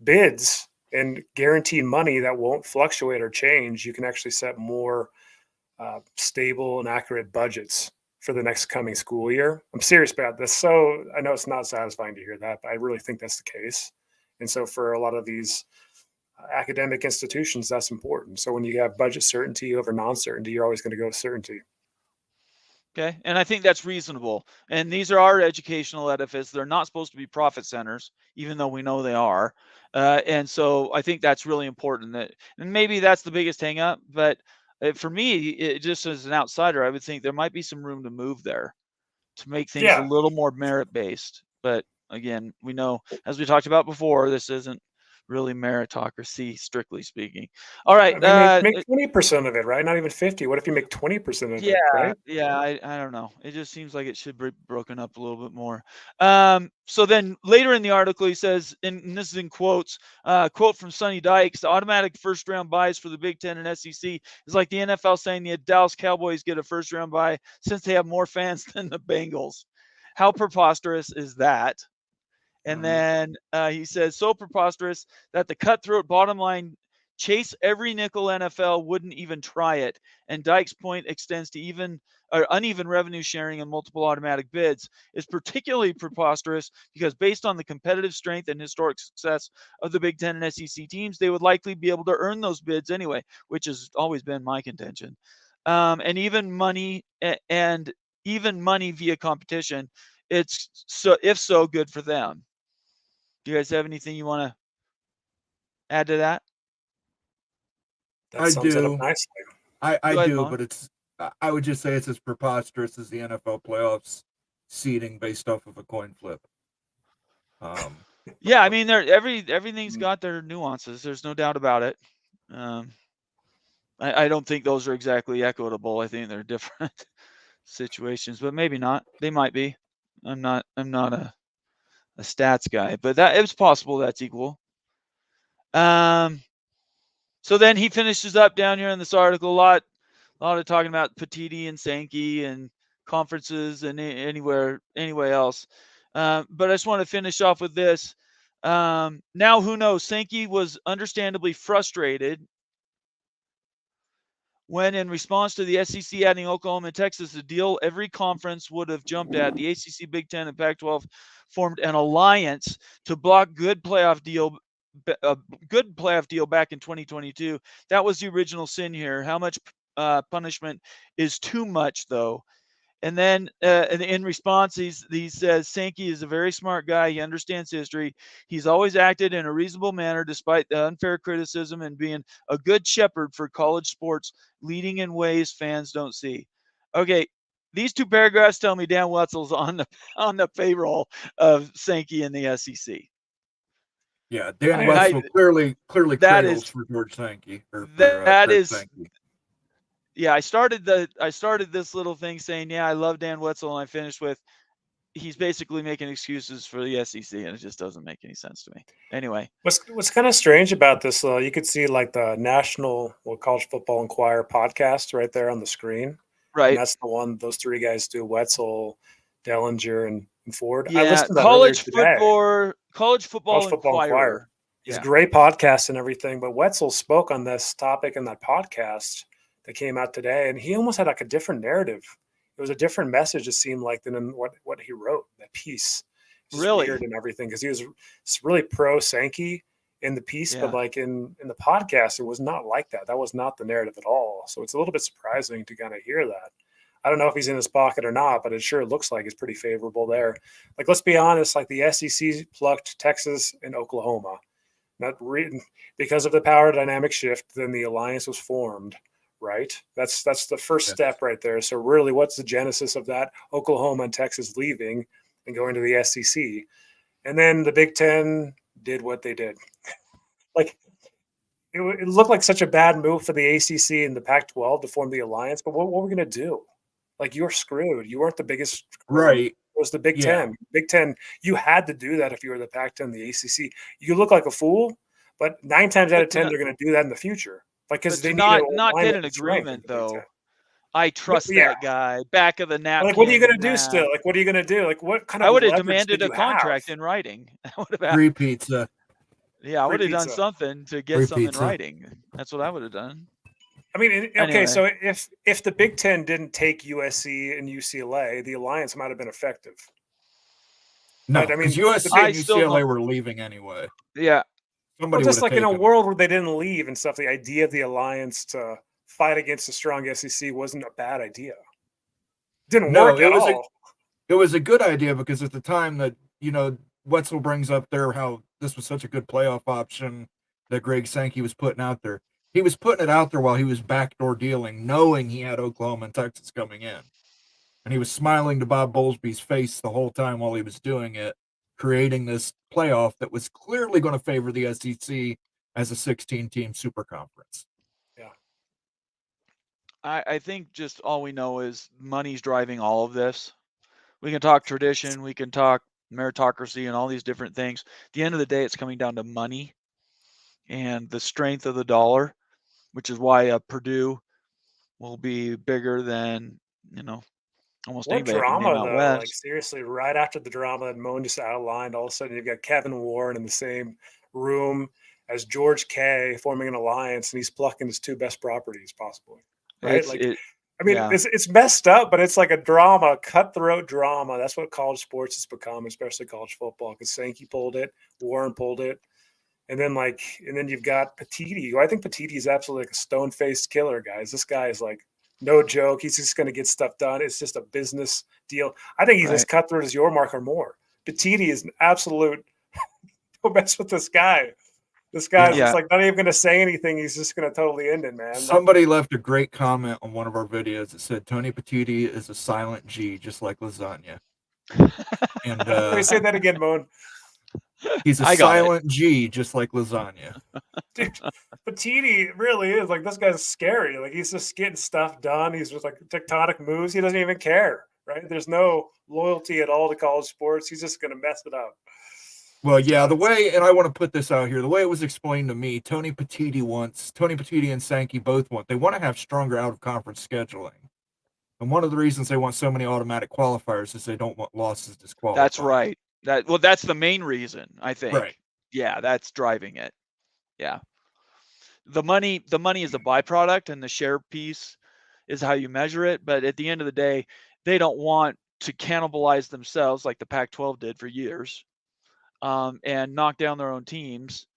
bids and guaranteed money that won't fluctuate or change, you can actually set more stable and accurate budgets for the next coming school year. I'm serious about this. So I know it's not satisfying to hear that, but I really think that's the case. And so for a lot of these academic institutions, that's important. So when you have budget certainty over non-certainty, you're always going to go with certainty. Okay, and I think that's reasonable. And these are our educational edifice. They're not supposed to be profit centers, even though we know they are. And so I think that's really important. And maybe that's the biggest hang up. But for me, just as an outsider, I would think there might be some room to move there to make things a Yeah. little more merit-based. But again, we know, as we talked about before, this isn't really meritocracy, strictly speaking. All right. I mean, make 20% of it, right? Not even 50. What if you make 20% of it, right? Yeah, I don't know. It just seems like it should be broken up a little bit more. So then later in the article, he says, and this is in quotes, quote from Sonny Dykes, the automatic first-round buys for the Big Ten and SEC is like the NFL saying the Dallas Cowboys get a first-round buy since they have more fans than the Bengals. How preposterous is that? And then he says, so preposterous that the cutthroat bottom line chase every nickel NFL wouldn't even try it. And Dyke's point extends to even uneven revenue sharing and multiple automatic bids is particularly preposterous because based on the competitive strength and historic success of the Big Ten and SEC teams, they would likely be able to earn those bids anyway, which has always been my contention. And even money via competition, it's so if so good for them. Do you guys have anything you want to add to that? That I sums it up do. nicely. I Go ahead, do, Vaughn. but I would just say it's as preposterous as the NFL playoffs seeding based off of a coin flip. Yeah, I mean, everything's got their nuances. There's no doubt about it. I don't think those are exactly equitable. I think they're different situations, but maybe not. They might be. I'm not a stats guy, but that it's possible that's equal. So then he finishes up down here in this article a lot of talking about Petiti and Sankey and conferences and anywhere else. But I just want to finish off with this. Now, who knows? Sankey was understandably frustrated when, in response to the SEC adding Oklahoma and Texas, a deal every conference would have jumped at, the ACC, Big Ten, and Pac-12 formed an alliance to block a good playoff deal back in 2022. That was the original sin here. How much punishment is too much, though? And then in response, he says, Sankey is a very smart guy. He understands history. He's always acted in a reasonable manner despite the unfair criticism and being a good shepherd for college sports, leading in ways fans don't see. Okay, these two paragraphs tell me Dan Wetzel's on the payroll of Sankey in the SEC. Yeah, Dan Wetzel clearly that cradles is- for George Sankey. Or for, that Greg is Sankey. Yeah, I started this little thing saying, yeah, I love Dan Wetzel, and I finished with, he's basically making excuses for the SEC, and it just doesn't make any sense to me. Anyway, What's kind of strange about this, though, you could see like the National College Football Inquirer podcast right there on the screen. right? And that's the one those three guys do: Wetzel, Dellenger, and Ford. I Yeah, listened to that earlier today. College Football Inquirer. It's Yeah. a great podcast and everything, but Wetzel spoke on this topic in that podcast that came out today, and he almost had like a different narrative. It was a different message, it seemed like, than in what he wrote, that piece. It's just Really? weird and everything, because he was really pro Sankey in the piece, but Yeah. like in the podcast, it was not like that. That was not the narrative at all. So it's a little bit surprising to kind of hear that. I don't know if he's in his pocket or not, but it sure looks like it's pretty favorable there. Like, let's be honest, like the SEC plucked Texas and Oklahoma. Because of the power dynamic shift, then the alliance was formed, right? That's the first step right there. So really, what's the genesis of that? Oklahoma and Texas leaving and going to the SEC. And then the Big Ten did what they did. Like, it looked like such a bad move for the ACC and the Pac-12 to form the alliance, but what were we going to do? Like, you're screwed. You weren't the biggest. Right. It was the Big Yeah. Ten. Big Ten, you had to do that if you were the Pac-10, the ACC. You look like a fool, but 9 times out of 10, they're going to do that in the future. Like, because But they to need not get an alignment and strength in agreement, the Big Ten. though, I trust Yeah. that guy. Back of the napkin. Like, what are you going to do nah. still? Like, what are you going to do? Like, what kind of I would have leverage demanded did a you contract have? in writing. I would have. Free pizza. Yeah, I Free would have done pizza. something to get Free something pizza. in writing. That's what I would have done. I mean, okay, Anyway. so if the Big Ten didn't take USC and UCLA, the alliance might have been effective. No, But, I mean, because USC I and still UCLA don't- were leaving anyway. Yeah, Somebody Well, just would like have in a taken world where they didn't leave and stuff, the idea of the alliance to fight against a strong SEC wasn't a bad idea. Didn't No, work it at was all. It was a good idea because at the time that, Wetzel brings up there how this was such a good playoff option that Greg Sankey was putting out there. He was putting it out there while he was backdoor dealing, knowing he had Oklahoma and Texas coming in. And he was smiling to Bob Bowlesby's face the whole time while he was doing it, creating this playoff that was clearly going to favor the SEC as a 16-team super conference. I think just all we know is money's driving all of this. We can talk tradition, we can talk meritocracy and all these different things. At the end of the day, it's coming down to money and the strength of the dollar, which is why Purdue will be bigger than, almost What anybody that can name drama, out though? west. Like, seriously, right after the drama that Moan just outlined, all of a sudden you've got Kevin Warren in the same room as George K forming an alliance, and he's plucking his 2 best properties, possibly. Right? Yeah. It's messed up, but it's like a drama, cutthroat drama. That's what college sports has become, especially college football. Because Sankey pulled it, Warren pulled it, and then you've got Petiti, who I think Petiti is absolutely like a stone-faced killer, guys. This guy is like no joke. He's just going to get stuff done. It's just a business deal. I think he's as cutthroat as your mark or more. Petiti is an absolute. Don't mess with this guy. This guy's just like not even going to say anything. He's just going to totally end it, man. Somebody left a great comment on one of our videos that said Tony Petiti is a silent G, just like lasagna. And Let me say that again, Moan. He's a silent G, just like lasagna. Dude, Petiti really is like, this guy's scary. Like, he's just getting stuff done. He's just like tectonic moves. He doesn't even care, right? There's no loyalty at all to college sports. He's just going to mess it up. Well, yeah, the way, and I want to put this out here, the way it was explained to me, Tony Petiti and Sankey both they want to have stronger out-of-conference scheduling. And one of the reasons they want so many automatic qualifiers is they don't want losses disqualified. That's right. That's the main reason, I think. Right. Yeah, that's driving it. Yeah. The money is a byproduct, and the share piece is how you measure it. But at the end of the day, they don't want to cannibalize themselves like the Pac-12 did for years. And knock down their own teams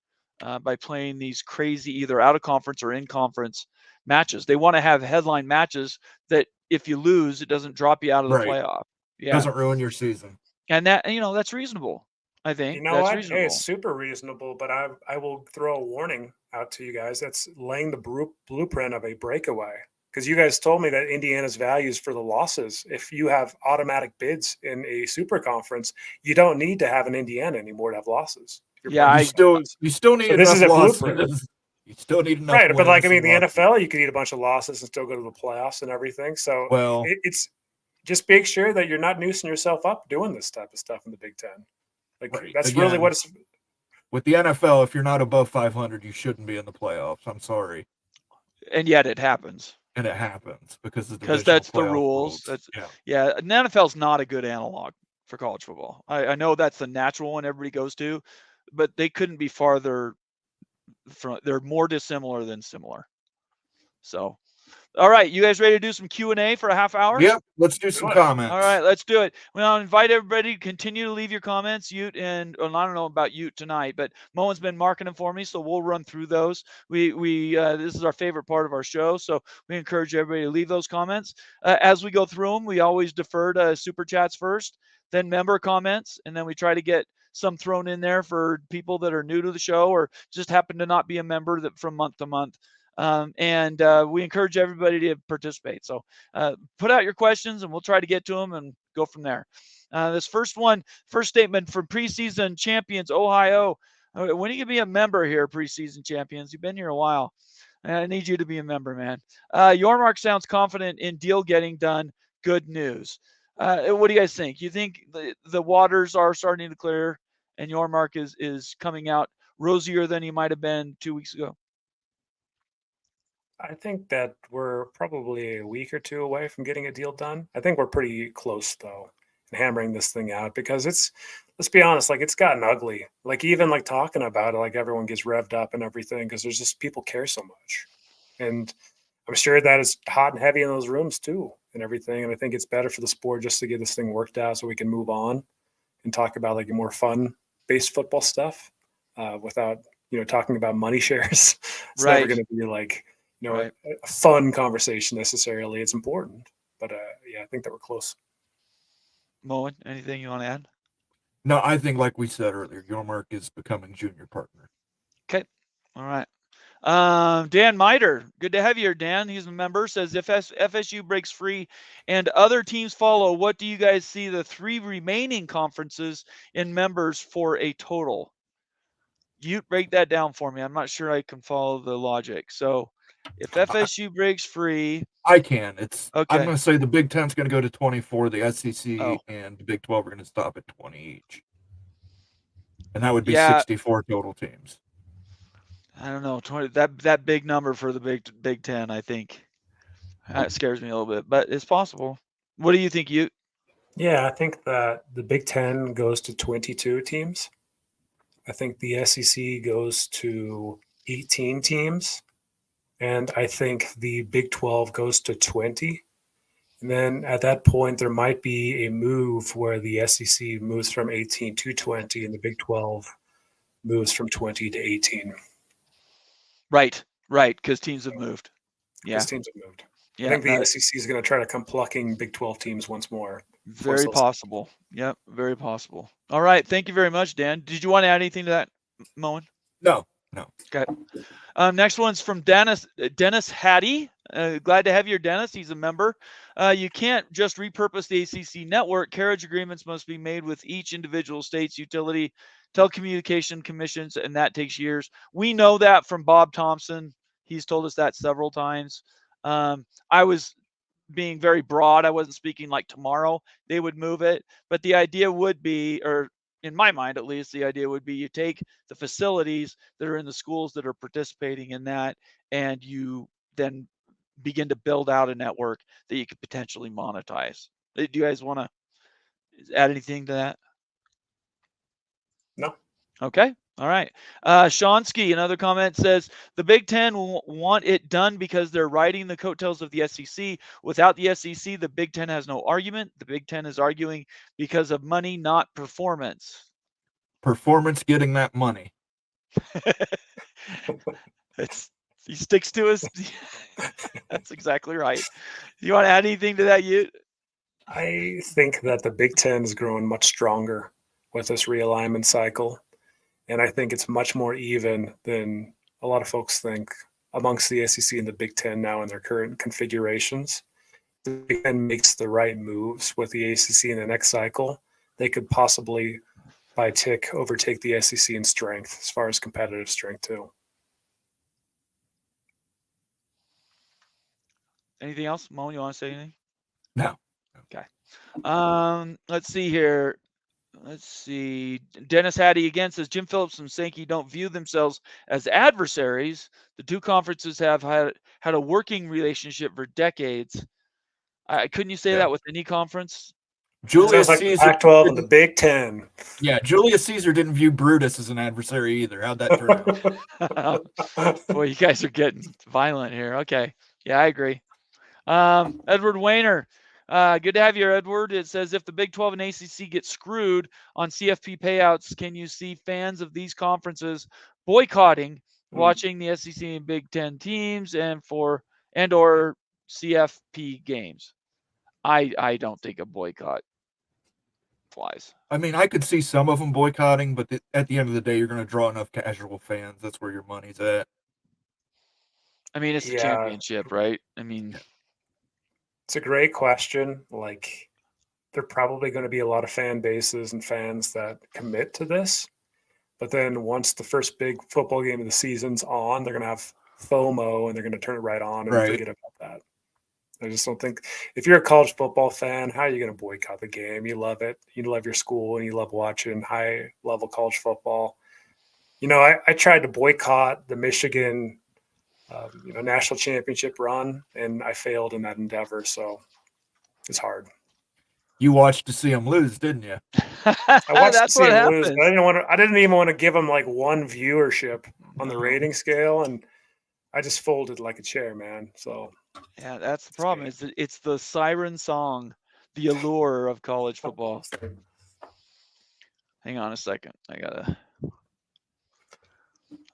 by playing these crazy either out of conference or in conference matches. They want to have headline matches that if you lose, it doesn't drop you out of the Right. playoff. Yeah. Doesn't ruin your season. And that, that's reasonable. I think You know that's what? Hey, reasonable. it's super reasonable, but I will throw a warning out to you guys. That's laying the blueprint of a breakaway. Because you guys told me that Indiana's values for the losses. If you have automatic bids in a super conference, you don't need to have an Indiana anymore to have losses. Yeah, You still need So this enough is a blueprint. losses. You still need enough Right, but like I wins mean, the and losses. NFL, you could eat a bunch of losses and still go to the playoffs and everything. So Well, it's just make sure that you're not noosing yourself up doing this type of stuff in the Big Ten. Like Right. that's really Again, what it's. with the NFL, if you're not above 500, you shouldn't be in the playoffs. I'm sorry. and yet it happens. And it happens because the Because divisional that's the playoff rules. That's yeah. yeah. And the NFL's not a good analog for college football. I know that's the natural one everybody goes to, but they couldn't be farther from. They're more dissimilar than similar. So, all right, you guys ready to do some Q&A for a half hour? Yep. Let's do some comments. All right, let's do it. Well, I'll invite everybody to continue to leave your comments. Ute and I don't know about Ute tonight, but Moen's been marking them for me, so we'll run through those. We this is our favorite part of our show, so we encourage everybody to leave those comments. As we go through them, we always defer to super chats first, then member comments, and then we try to get some thrown in there for people that are new to the show or just happen to not be a member that from month to month. And we encourage everybody to participate. So put out your questions and we'll try to get to them and go from there. This first statement from preseason champions, Ohio. When are you going to be a member here, preseason champions? You've been here a while. I need you to be a member, man. Yormark sounds confident in deal getting done. Good news. What do you guys think? You think the waters are starting to clear and Yormark is coming out rosier than he might have been 2 weeks ago? I think that we're probably a week or two away from getting a deal done. I think we're pretty close though, in hammering this thing out because let's be honest, like it's gotten ugly. Like even like talking about it, like everyone gets revved up and everything because there's just people care so much. And I'm sure that is hot and heavy in those rooms too and everything. And I think it's better for the sport just to get this thing worked out so we can move on and talk about like more fun based football stuff without, talking about money shares. It's never going to be like, a fun conversation necessarily. It's important, but yeah, I think that we're close. Moen, anything you want to add? No, I think like we said earlier, Yormark is becoming junior partner. Okay. All right. Dan Miter, good to have you here, Dan. He's a member, says if FSU breaks free and other teams follow, what do you guys see the 3 remaining conferences in members for a total? You break that down for me. I'm not sure I can follow the logic. So if FSU breaks free, I can. okay. I'm going to say the Big Ten's going to go to 24. The SEC and the Big 12 are going to stop at 20 each, and that would be 64 total teams. I don't know, 20. That big number for the Big Ten. I think that scares me a little bit, but it's possible. What do you think, you? Yeah, I think that the Big Ten goes to 22 teams. I think the SEC goes to 18 teams. And I think the Big 12 goes to 20. And then at that point, there might be a move where the SEC moves from 18 to 20 and the Big 12 moves from 20 to 18. Right, because teams have moved. Yeah. Because teams have moved. Yeah, I think the SEC is going to try to come plucking Big 12 teams once more. Very possible. Yep, very possible. All right. Thank you very much, Dan. Did you want to add anything to that, Moen? No. Okay. Next one's from Dennis Hattie. Glad to have you here, Dennis. He's a member. You can't just repurpose the ACC network. Carriage agreements must be made with each individual state's utility telecommunication commissions, and that takes years. We know that from Bob Thompson. He's told us that several times. I was being very broad. I wasn't speaking like tomorrow they would move it, but the idea would be, or in my mind at least, the idea would be you take the facilities that are in the schools that are participating in that, and you then begin to build out a network that you could potentially monetize. Do you guys want to add anything to that? No. Okay. All right. Shonsky, another comment, says the Big Ten will want it done because they're riding the coattails of the SEC. Without the SEC, the Big Ten has no argument. The Big Ten is arguing because of money, not performance. Performance getting that money. It's He sticks to us. That's exactly right. You want to add anything to that, Ute? I think that the Big Ten is growing much stronger with this realignment cycle. And I think it's much more even than a lot of folks think amongst the SEC and the Big Ten now in their current configurations. The Big Ten makes the right moves with the ACC in the next cycle. They could possibly, by tick, overtake the SEC in strength as far as competitive strength, too. Anything else? Mo, you want to say anything? No. Okay. Let's see here. Let's see. Dennis Hattie again says Jim Phillips and Sankey don't view themselves as adversaries. The two conferences have had a working relationship for decades. Couldn't you say that with any conference? Julius Sounds like the Caesar. Pac-12 and the Big Ten. Yeah, Julius Caesar didn't view Brutus as an adversary either. How'd that turn out? Boy, you guys are getting violent here. Okay. Yeah, I agree. Edward Wayner. Good to have you, Edward. It says, if the Big 12 and ACC get screwed on CFP payouts, can you see fans of these conferences boycotting watching the SEC and Big 10 teams and or CFP games? I don't think a boycott flies. I mean, I could see some of them boycotting, but at the end of the day, you're going to draw enough casual fans. That's where your money's at. I mean, it's the championship, right? I mean, it's a great question. Like, there are probably going to be a lot of fan bases and fans that commit to this. But then once the first big football game of the season's on, they're going to have FOMO and they're going to turn it right on and forget about that. I just don't think if you're a college football fan, how are you going to boycott the game? You love it. You love your school and you love watching high level college football. You know, I tried to boycott the Michigan national championship run, and I failed in that endeavor. So it's hard. You watched to see them lose, didn't you? I watched to see them lose, but I didn't even want to give them like one viewership on the rating scale, and I just folded like a chair, man. So yeah, that's the problem. It's the siren song, the allure of college football. Hang on a second. I gotta.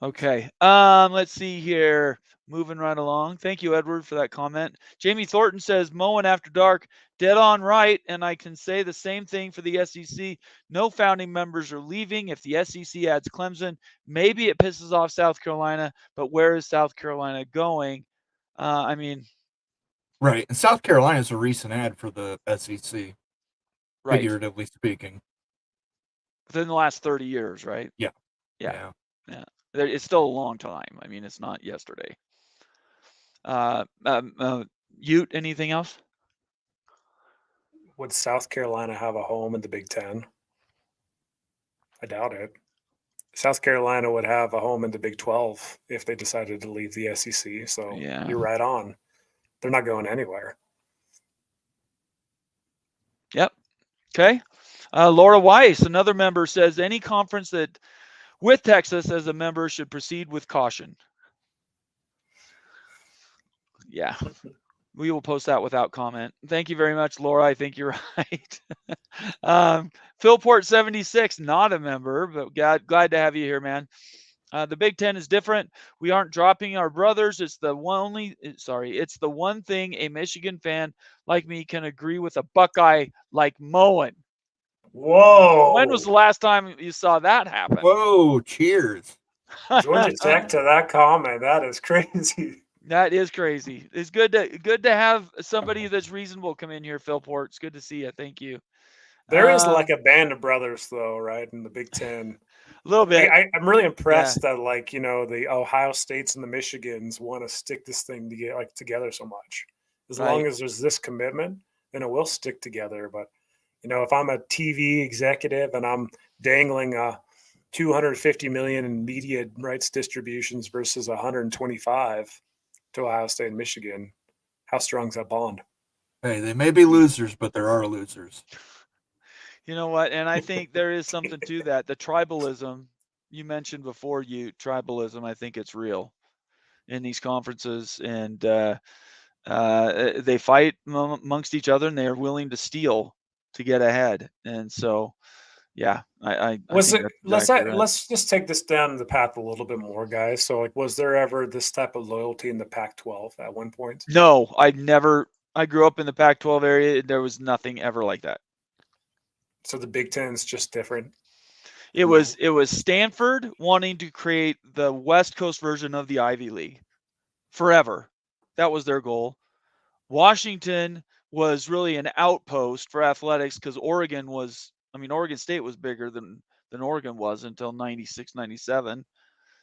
Okay. Let's see here. Moving right along. Thank you, Edward, for that comment. Jamie Thornton says, Mowing After Dark, dead on right. And I can say the same thing for the SEC. No founding members are leaving. If the SEC adds Clemson, maybe it pisses off South Carolina, but where is South Carolina going? I mean. Right. And South Carolina is a recent ad for the SEC, right. Figuratively speaking. Within the last 30 years, right? Yeah. It's still a long time. I mean, it's not yesterday. Ute, anything else? Would South Carolina have a home in the Big Ten? I doubt it. South Carolina would have a home in the Big 12 if they decided to leave the SEC. So you're right on. They're not going anywhere. Yep. Okay. Laura Weiss, another member, says any conference that with Texas as a member should proceed with caution. Yeah. We will post that without comment. Thank you very much, Laura. I think you're right. Philport 76, not a member, but glad to have you here, man. The Big Ten is different. We aren't dropping our brothers. It's the one thing a Michigan fan like me can agree with a Buckeye like Moen. Whoa. When was the last time you saw that happen? Whoa, cheers. Georgia Tech to that comment. That is crazy. That is crazy. It's good to have somebody that's reasonable come in here, Philport. It's good to see you. Thank you. There is like a band of brothers, though, right, in the Big Ten. A little bit. I'm really impressed that, like, the Ohio States and the Michigans want to stick this thing together so much. As long as there's this commitment, then it will stick together. But, if I'm a TV executive and I'm dangling $250 million in media rights distributions versus 125 to Ohio State and Michigan, how strong is that bond? Hey, they may be losers, but there are losers. You know what? And I think there is something to that. The tribalism you mentioned before, tribalism, I think it's real in these conferences. And they fight amongst each other and they're willing to steal to get ahead. And so Yeah, I Was think it? that's exactly right. Let's just take this down the path a little bit more, guys. So, like, was there ever this type of loyalty in the Pac-12 at one point? No, I grew up in the Pac-12 area. There was nothing ever like that. So the Big Ten is just different. It was Stanford wanting to create the West Coast version of the Ivy League forever. That was their goal. Washington was really an outpost for athletics because Oregon State was bigger than Oregon was until 96, 97.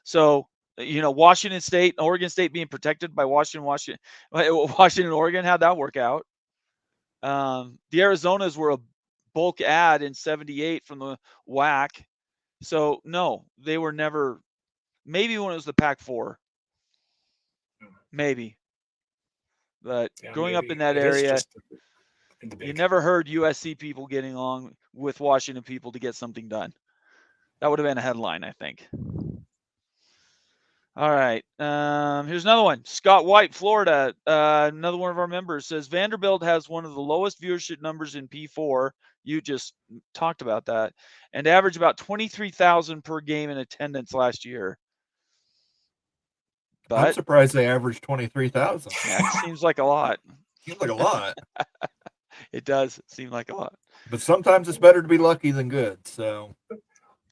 So, Washington State and Oregon State being protected by Washington, and Oregon, how'd that work out? The Arizonas were a bulk ad in 78 from the WAC. So, no, they were never, maybe when it was the Pac-4. Maybe. But Yeah, growing up maybe. in that It is area, just in the you Big. never heard USC people getting along with Washington people to get something done. That would have been a headline, I think. All right. Here's another one. Scott White, Florida. Another one of our members says Vanderbilt has one of the lowest viewership numbers in P4. You just talked about that, and averaged about 23,000 per game in attendance last year. I'm But surprised they averaged 23,000. that seems like a lot. Seems like a lot. It does seem like a lot. But sometimes it's better to be lucky than good. So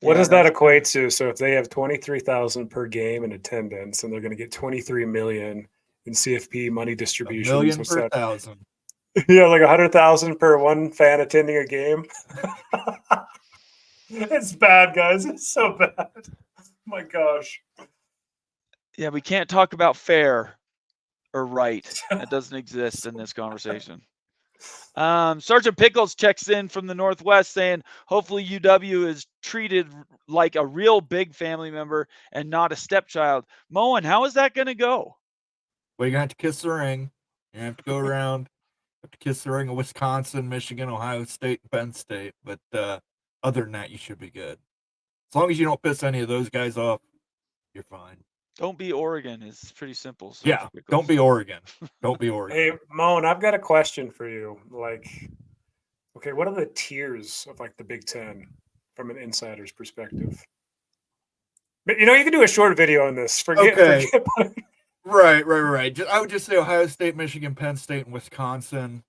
What Yeah, does that that's equate to? So if they have 23,000 per game in attendance and they're going to get 23 million in CFP money a distributions, million what's per that? thousand. Yeah, like 100,000 per one fan attending a game. It's bad, guys. It's so bad. My gosh. Yeah, we can't talk about fair or right. That doesn't exist in this conversation. Sergeant Pickles checks in from the Northwest saying, hopefully UW is treated like a real big family member and not a stepchild. Moen, how is that going to go? Well, you're going to have to kiss the ring. You have to go around, have to kiss the ring of Wisconsin, Michigan, Ohio State, and Penn State. But other than that, you should be good. As long as you don't piss any of those guys off, you're fine. Don't be Oregon. It's pretty simple. Yeah, Sergeant Pickles. don't be Oregon. Don't be Oregon. Hey, Moan, I've got a question for you. Like, okay, what are the tiers of like the Big Ten from an insider's perspective? But you can do a short video on this. Forget. Right. I would just say Ohio State, Michigan, Penn State, and Wisconsin.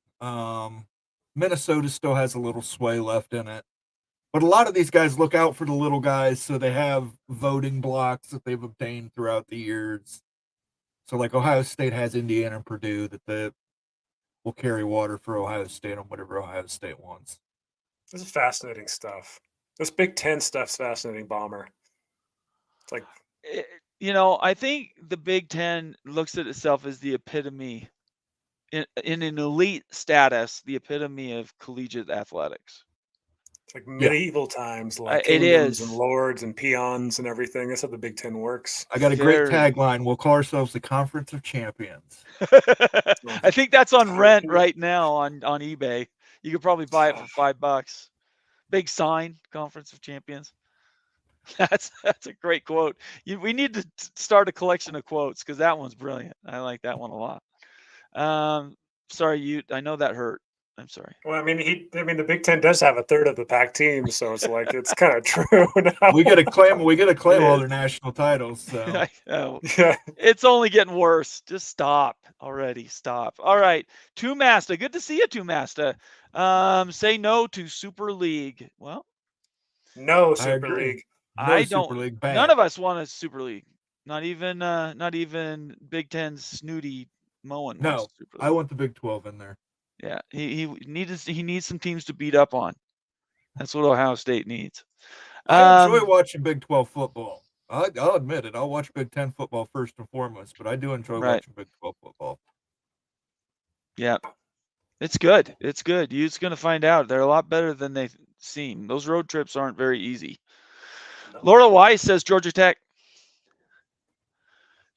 Minnesota still has a little sway left in it. But a lot of these guys look out for the little guys, so they have voting blocks that they've obtained throughout the years. So, like Ohio State has Indiana and Purdue that will carry water for Ohio State on whatever Ohio State wants. This is fascinating stuff. This Big Ten stuff's fascinating, Bomber. It's like, I think the Big Ten looks at itself as the epitome, in an elite status, the epitome of collegiate athletics. It's like medieval times, like it kingdoms is. and lords and peons and everything. That's how the Big Ten works. I got a great tagline. We'll call ourselves the Conference of Champions. I think that's on rent right now on eBay. You could probably buy it for $5. Big sign, Conference of Champions. That's a great quote. We need to start a collection of quotes because that one's brilliant. I like that one a lot. Sorry, I know that hurt. I'm sorry. Well, I mean, the Big Ten does have a third of the Pac team, so it's like it's kind of true now. We got to claim all their national titles. So yeah, it's only getting worse. Just stop already. Stop. All right, Two Masta. Good to see you, Two Masta. Say no to Super League. Well, no Super League. No Super League. Bad. None of us want a Super League. Not even Big Ten snooty Moen. No, I want the Big 12 in there. Yeah, he needs some teams to beat up on. That's what Ohio State needs. I enjoy watching Big 12 football. I'll admit it. I'll watch Big 10 football first and foremost, but I do enjoy watching Big 12 football. Yeah, it's good. It's good. You're just going to find out. They're a lot better than they seem. Those road trips aren't very easy. Laura Weiss says Georgia Tech.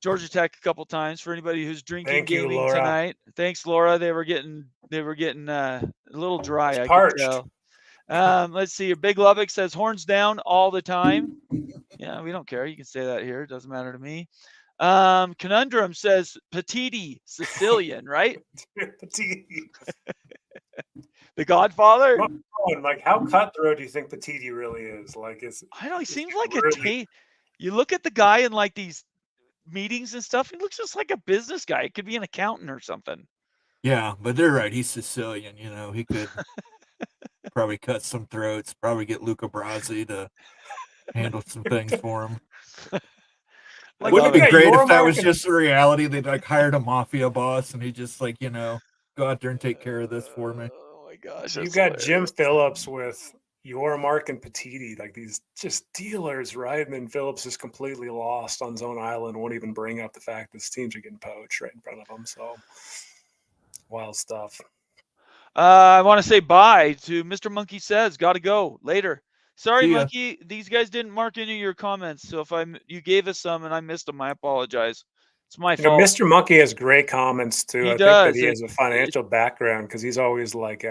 Georgia Tech a couple times for anybody who's drinking gaming tonight. Thanks, Laura. They were getting a little dry. I could tell. Let's see. Big Lubbock says horns down all the time. Yeah, we don't care. You can say that here. It doesn't matter to me. Conundrum says Petiti, Sicilian, right? Petiti. The Godfather. going. Like, how cutthroat do you think Petiti really is? Like, I don't know. He is seems he like really- you look at the guy in like these meetings and stuff. He looks just like a business guy. It could be an accountant or something. Yeah, but they're right. He's Sicilian. He could probably cut some throats. Probably get Luca Brasi to handle some things for him. Like, Wouldn't it be you got great if that was Yormark just the reality? They'd like hired a mafia boss and he just like, go out there and take care of this for me. Oh my gosh, You that's got Jim hilarious. Phillips with Yormark and Petiti, like these just dealers, right? And then Phillips is completely lost on his own island, won't even bring up the fact that his teams are getting poached right in front of him. So wild stuff. I want to say bye to Mr. Monkey Says. Got to go later. Sorry, See ya. Monkey. These guys didn't mark any of your comments. So if you gave us some and I missed them, I apologize. It's my You know, fault. Mr. Monkey has great comments too. He I think that does. he has a financial background because he's always like,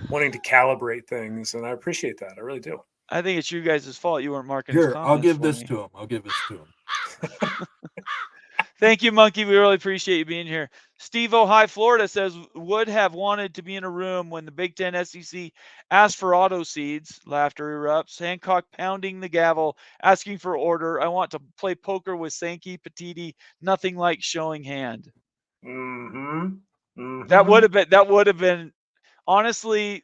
wanting to calibrate things, and I appreciate that. I really do. I think it's you guys' fault. You weren't marking his Here, comments. I'll give for this me. to him. I'll give this to him. Thank you, Monkey. We really appreciate you being here. Steve High Florida says would have wanted to be in a room when the Big Ten SEC asked for auto seeds. Laughter erupts. Hancock pounding the gavel, asking for order. I want to play poker with Sankey, Petiti. Nothing like showing hand. That would have been honestly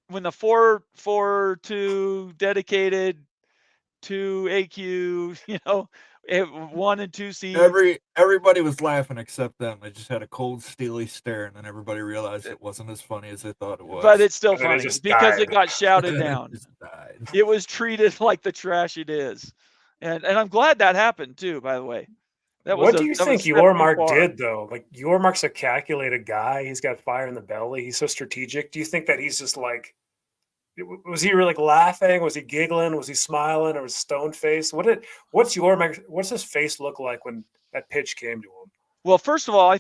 when the 4-4-2 dedicated to AQ, 1 and 2 seeds. Everybody was laughing except them. They just had a cold, steely stare, and then everybody realized it wasn't as funny as they thought it was. But it's still And then it funny just because it died. got shouted And it down. just died. It was treated like the trash it is, and I'm glad that happened too. By the way, What do you think step too Yormark far. did though? Like Yormark's a calculated guy. He's got fire in the belly. He's so strategic. Do you think that he's just like, was he really laughing? Was he giggling? Was he smiling? Or was stone faced? What's his face look like when that pitch came to him? Well, first of all,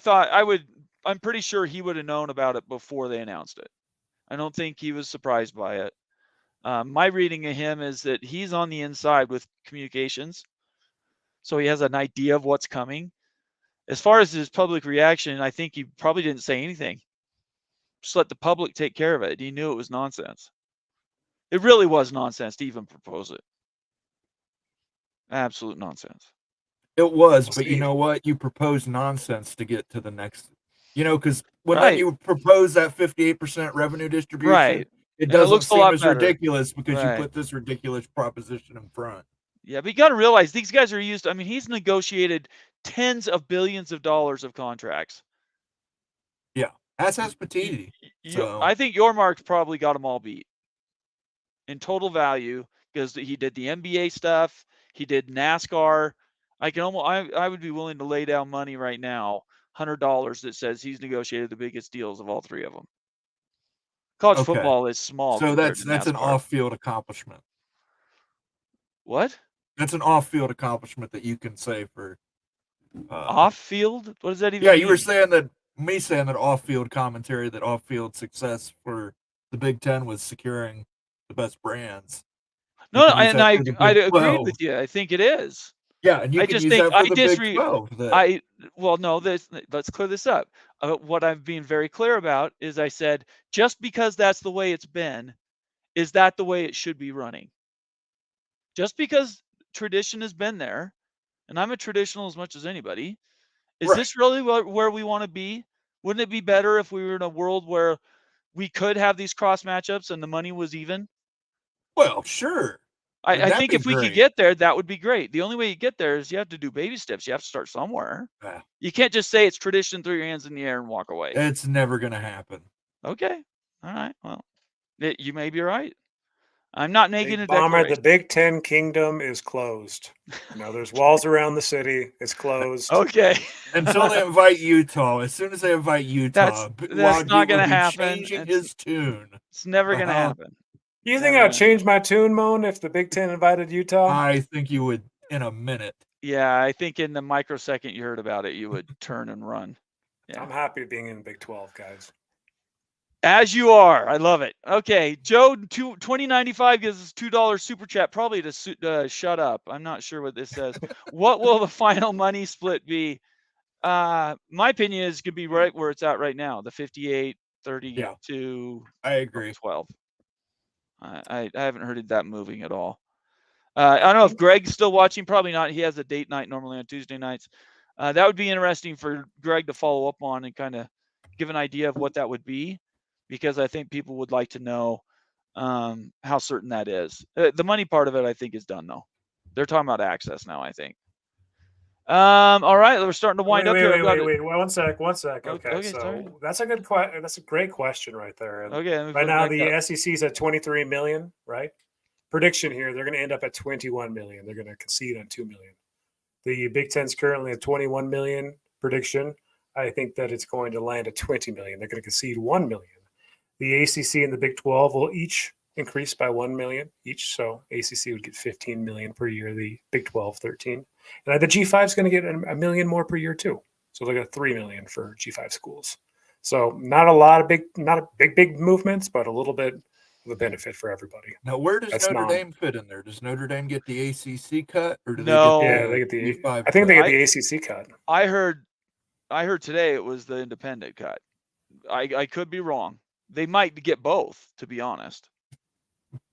I'm pretty sure he would have known about it before they announced it. I don't think he was surprised by it. My reading of him is that he's on the inside with communications, so he has an idea of what's coming. As far as his public reaction, I think he probably didn't say anything. Just let the public take care of it. He knew it was nonsense. It really was nonsense to even propose it. Absolute nonsense. It was, but Steve. you know what? You propose nonsense to get to the next. Because when Right. you propose that 58% revenue distribution, Right. it And it doesn't looks a seem lot as better. ridiculous because you Right. put this ridiculous proposition in front. Yeah, but you got to realize these guys are used. I mean, he's negotiated tens of billions of dollars of contracts. Yeah, as has Petiti. So I think Yormark's probably got them all beat in total value because he did the NBA stuff. He did NASCAR. I would be willing to lay down money right now, $100 that says he's negotiated the biggest deals of all three of them. College Okay. football is small. So compared that's to NASCAR. an off-field accomplishment. What? That's an off-field accomplishment that you can say for Off-field? What does that even Yeah, mean? you were saying that off-field commentary, that off-field success for the Big Ten was securing the best brands. No, You can use and that for the I Big agree 12. with you. I think it is. Yeah, and you I can just use think that for the Big 12. let's clear this up. What I'm being very clear about is I said just because that's the way it's been, is that the way it should be running? Just because tradition has been there, and I'm a traditional as much as anybody, is Right. this really where we want to be? Wouldn't it be better if we were in a world where we could have these cross matchups and the money was even? Well, sure. I That'd think be if we could great. get there, that would be great. The only way you get there is you have to do baby steps. You have to start somewhere. Yeah. You can't just say it's tradition, throw your hands in the air and walk away. It's never going to happen. Okay. All right. Well, you may be right. I'm not making Big a Bomber, declaration. the Big Ten Kingdom is closed. There's walls around the city. It's closed. Okay. Until they invite Utah. As soon as they invite Utah, that's not going to happen. Changing his tune. It's never going to happen. You think I'd change my tune, Moan, if the Big Ten invited Utah? I think you would in a minute. Yeah, I think in the microsecond you heard about it, you would turn and run. Yeah. I'm happy being in Big 12, guys. As you are. I love it. Okay. Joe, 2095 gives us $2 super chat, probably to shut up. I'm not sure what this says. What will the final money split be? My opinion is it could be right where it's at right now, the 58-32. I agree. 12. I haven't heard that moving at all. I don't know if Greg's still watching. Probably not. He has a date night normally on Tuesday nights. That would be interesting for Greg to follow up on and kind of give an idea of what that would be, because I think people would like to know how certain that is. The money part of it, I think, is done though. They're talking about access now, I think. All right, we're starting to wind up here. Wait. One sec. Okay, so sorry. that's a good question. That's a great question right there. And Okay. right now the SEC's at 23 million, right? Prediction here, they're going to end up at 21 million. They're going to concede on 2 million. The Big Ten's currently at 21 million prediction. I think that it's going to land at 20 million. They're going to concede 1 million. The ACC and the Big 12 will each increase by 1 million each. So ACC would get 15 million per year. The Big 12, 13. And the G5 is going to get a million more per year too. So they got 3 million for G5 schools. So not a big movements, but a little bit of a benefit for everybody. Now, where does Notre Dame fit in there? Does Notre Dame get the ACC cut, or do they get the G5? I think they get the ACC cut. I heard today it was the independent cut. I could be wrong. They might get both, to be honest.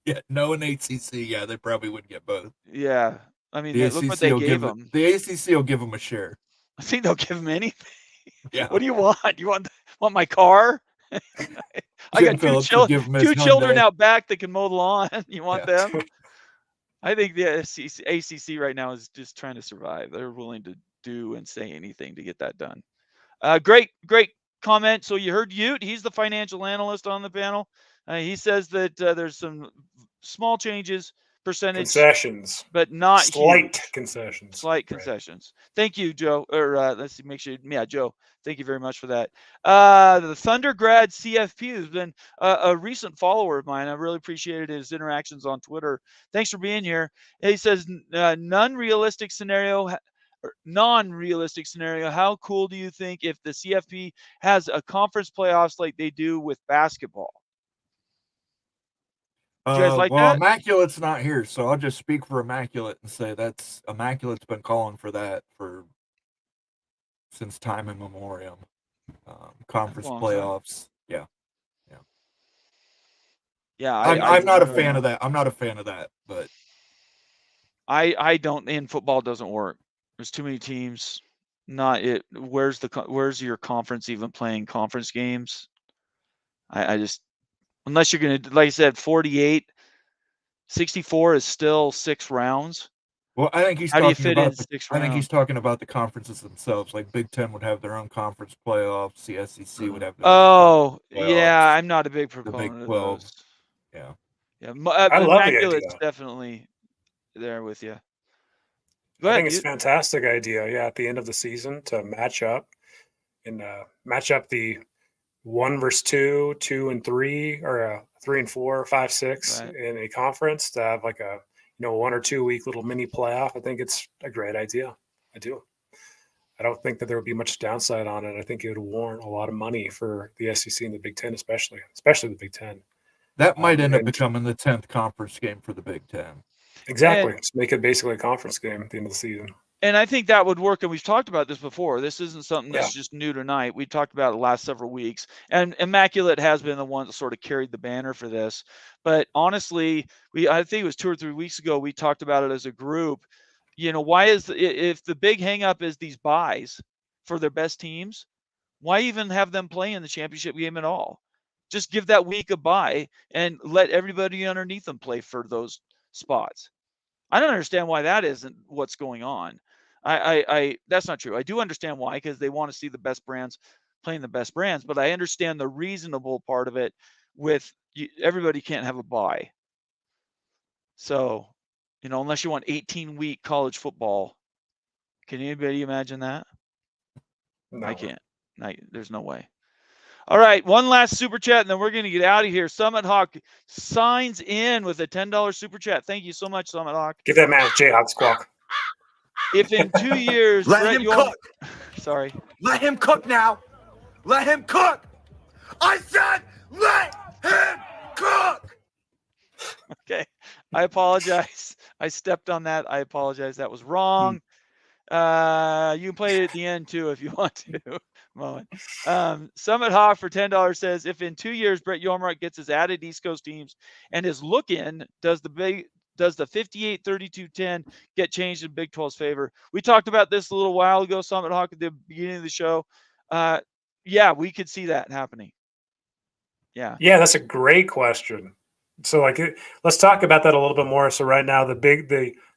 Yeah, no, an ACC. Yeah, they probably would get both. Yeah, I mean, the look what they gave them. The ACC will give them a share. I think they'll give them anything. Yeah. What do you want? You want my car? I got two children out back that can mow the lawn. You want them? I think the ACC right now is just trying to survive. They're willing to do and say anything to get that done. Great comment. So you heard Ute. He's the financial analyst on the panel. He says that there's some small changes, percentage concessions, but not slight huge. concessions. Slight concessions. Thank you, Joe. Or let's see, make sure. Yeah, Joe. Thank you very much for that. The Thundergrad CFP has been a recent follower of mine. I really appreciated his interactions on Twitter. Thanks for being here. He says, non-realistic scenario. How cool do you think if the CFP has a conference playoffs like they do with basketball? Do you guys like that? Immaculate's not here, so I'll just speak for Immaculate and say that's Immaculate's been calling for that since time immemorial. Conference playoffs. Yeah. I'm not a fan of that. I'm not a fan of that, but I don't. In football, doesn't work. There's too many teams. Not it. Where's your conference even playing conference games? I just, unless you're gonna, like I said, 48, 64 is still 6 rounds. Well, I think he's How do you talking fit about in 6 rounds? I think he's talking about the conferences themselves. Like Big Ten would have their own conference playoffs. The SEC would have their own playoffs. Yeah, I'm not a big proponent Big 12. of those. Yeah. I love the idea. It's definitely there with you. I think it's a fantastic idea. Yeah, at the end of the season to match up the 1 versus 2, 2 and 3, or 3 and 4, 5, 6 in a conference to have like a 1 or 2 week little mini playoff. I think it's a great idea. I do. I don't think that there would be much downside on it. I think it would warrant a lot of money for the SEC and the Big Ten, especially the Big Ten. That might end up becoming the 10th conference game for the Big Ten. Exactly. Just make it basically a conference game at the end of the season. And I think that would work. And we've talked about this before. This isn't something that's just new tonight. We talked about it the last several weeks. And Immaculate has been the one that sort of carried the banner for this. But honestly, I think it was 2 or 3 weeks ago, we talked about it as a group. Why if the big hang up is these buys for their best teams, why even have them play in the championship game at all? Just give that week a bye and let everybody underneath them play for those spots. I don't understand why that isn't what's going on. I that's not true. I do understand why, because they want to see the best brands playing the best brands, but I understand the reasonable part of it with everybody can't have a bye. So, unless you want 18-week college football, can anybody imagine that? No. I can't. There's no way. All right, one last super chat, and then we're going to get out of here. Summit Hawk signs in with a $10 super chat. Thank you so much, Summit Hawk. Give that man a Jayhawk squawk. If in 2 years, let him cook. Sorry. Let him cook now. Let him cook. I said, let him cook. Okay, I apologize. I stepped on that. I apologize. That was wrong. You can play it at the end too if you want to. Moen. Summit Hawk for $10 says, if in 2 years Brett Yormark gets his added East Coast teams and his look in, does the 58-32-10 get changed in Big 12's favor? We talked about this a little while ago, Summit Hawk, at the beginning of the show. Yeah, we could see that happening. Yeah. Yeah, that's a great question. So, let's talk about that a little bit more. So, right now, the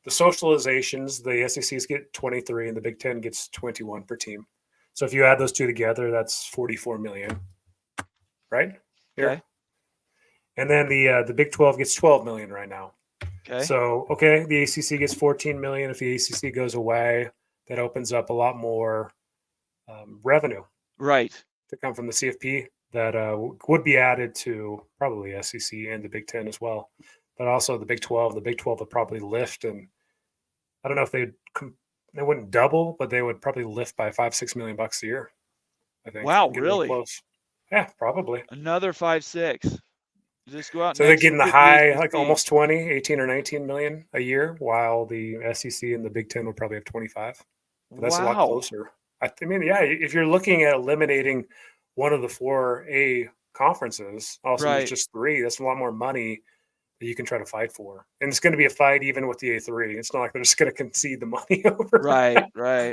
socializations, the SECs get 23 and the Big Ten gets 21 per team. So, if you add those two together, that's 44 million, right? Here. Okay. And then the Big 12 gets 12 million right now. Okay. So, the ACC gets 14 million. If the ACC goes away, that opens up a lot more revenue, right, to come from the CFP that would be added to probably SEC and the Big Ten as well, but also the Big 12. The Big 12 would probably lift, and I don't know if they wouldn't double, but they would probably lift by $5-6 million a year. I think. Wow, Get really? Close. Yeah, probably. Another 5-6. Just go out. So they're getting the high, like ACC. almost 20, 18 or 19 million a year, while the SEC and the Big Ten would probably have 25. But that's a lot closer. I mean, yeah, if you're looking at eliminating one of the 4A conferences, also there's just 3, that's a lot more money that you can try to fight for. And it's going to be a fight even with the A3. It's not like they're just going to concede the money over. Right.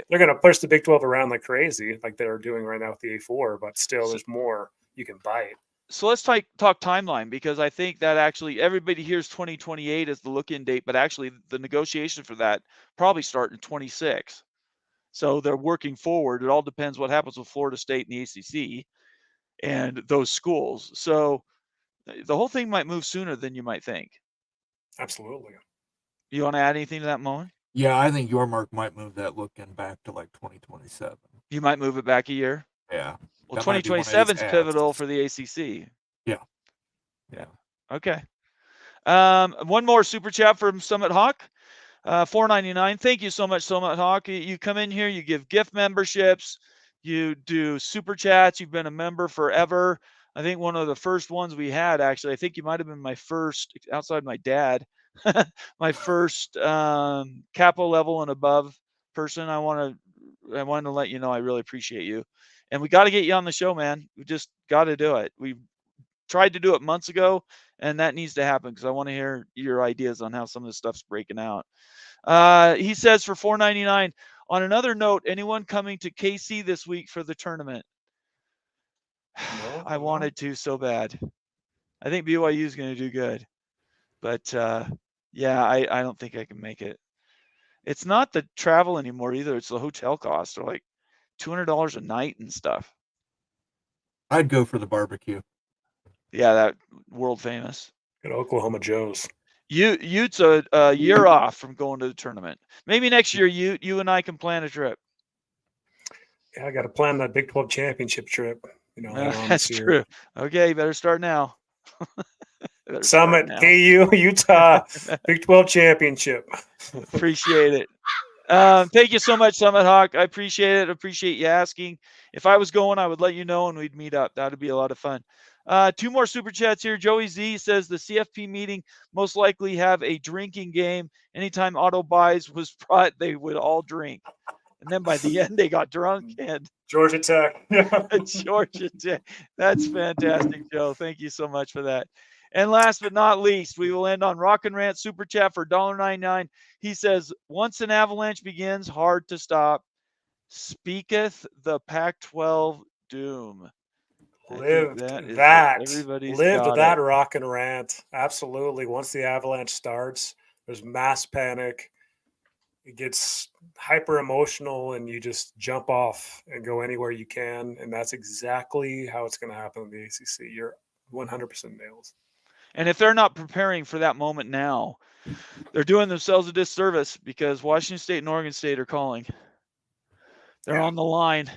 They're going to push the Big 12 around like crazy, like they're doing right now with the A4, but still there's more you can bite. So let's talk timeline, because I think that actually everybody hears 2028 as the look-in date, but actually the negotiation for that probably start in 26. So they're working forward. It all depends what happens with Florida State and the ACC and those schools. So the whole thing might move sooner than you might think. Absolutely. You want to add anything to that, Moen? Yeah, I think Yormark might move that look-in back to like 2027. You might move it back a year? Yeah. Well, 2027 is pivotal for the ACC. Yeah. Okay. One more super chat from Summit Hawk. $4.99. Thank you so much, Summit Hawk. You come in here, you give gift memberships, you do super chats. You've been a member forever. I think one of the first ones we had, actually, I think you might have been my first, outside my dad, my first capo level and above person. I wanted to let you know I really appreciate you. And we got to get you on the show, man. We just got to do it. We tried to do it months ago, and that needs to happen because I want to hear your ideas on how some of this stuff's breaking out. He says for $4.99, on another note, anyone coming to KC this week for the tournament? No, I wanted to so bad. I think BYU is going to do good. But, yeah, I don't think I can make it. It's not the travel anymore either. It's the hotel costs. They're like $200 a night and stuff. I'd go for the barbecue. Yeah, that world famous. At Oklahoma Joe's. Utes a year off from going to the tournament. Maybe next year you and I can plan a trip. Yeah, I got to plan that Big 12 championship trip. That's true. Okay, you better start now. Summit, KU, Utah, Big 12 championship. Appreciate it. Thank you so much, Summit Hawk. I appreciate it. Appreciate you asking. If I was going, I would let you know and we'd meet up. That would be a lot of fun. 2 more super chats here. Joey Z says the CFP meeting most likely have a drinking game. Anytime auto buys was brought, they would all drink. And then by the end, they got drunk. And Georgia Tech. Georgia Tech. That's fantastic, Joe. Thank you so much for that. And last but not least, we will end on Rock and Rant Super Chat for $1.99. He says, once an avalanche begins, hard to stop. Speaketh the Pac-12 doom. Lived that rock and rant. Absolutely. Once the avalanche starts, there's mass panic. It gets hyper emotional and you just jump off and go anywhere you can. And that's exactly how it's going to happen in the ACC. You're 100% nails. And if they're not preparing for that moment now, they're doing themselves a disservice because Washington State and Oregon State are calling. They're on the line.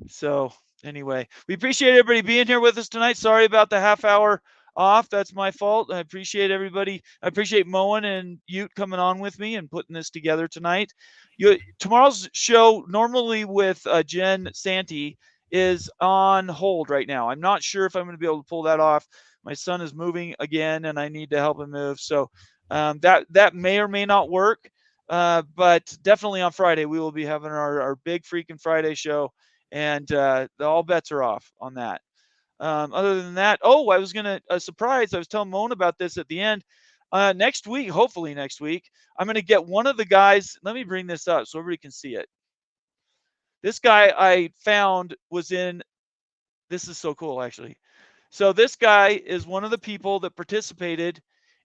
So anyway, we appreciate everybody being here with us tonight. Sorry about the half hour off. That's my fault. I appreciate everybody. I appreciate Moen and Ute coming on with me and putting this together tonight. Tomorrow's show, normally with Jen Santee, is on hold right now. I'm not sure if I'm going to be able to pull that off. My son is moving again, and I need to help him move. So that may or may not work. But definitely on Friday, we will be having our big freaking Friday show. and all bets are off on that. Other than that, I was gonna a surprise. I was telling Moan about this at the end. Next week, hopefully next week, I'm gonna get one of the guys. Let me bring this up so everybody can see it. This guy I found was in. This is so cool, actually. So this guy is one of the people that participated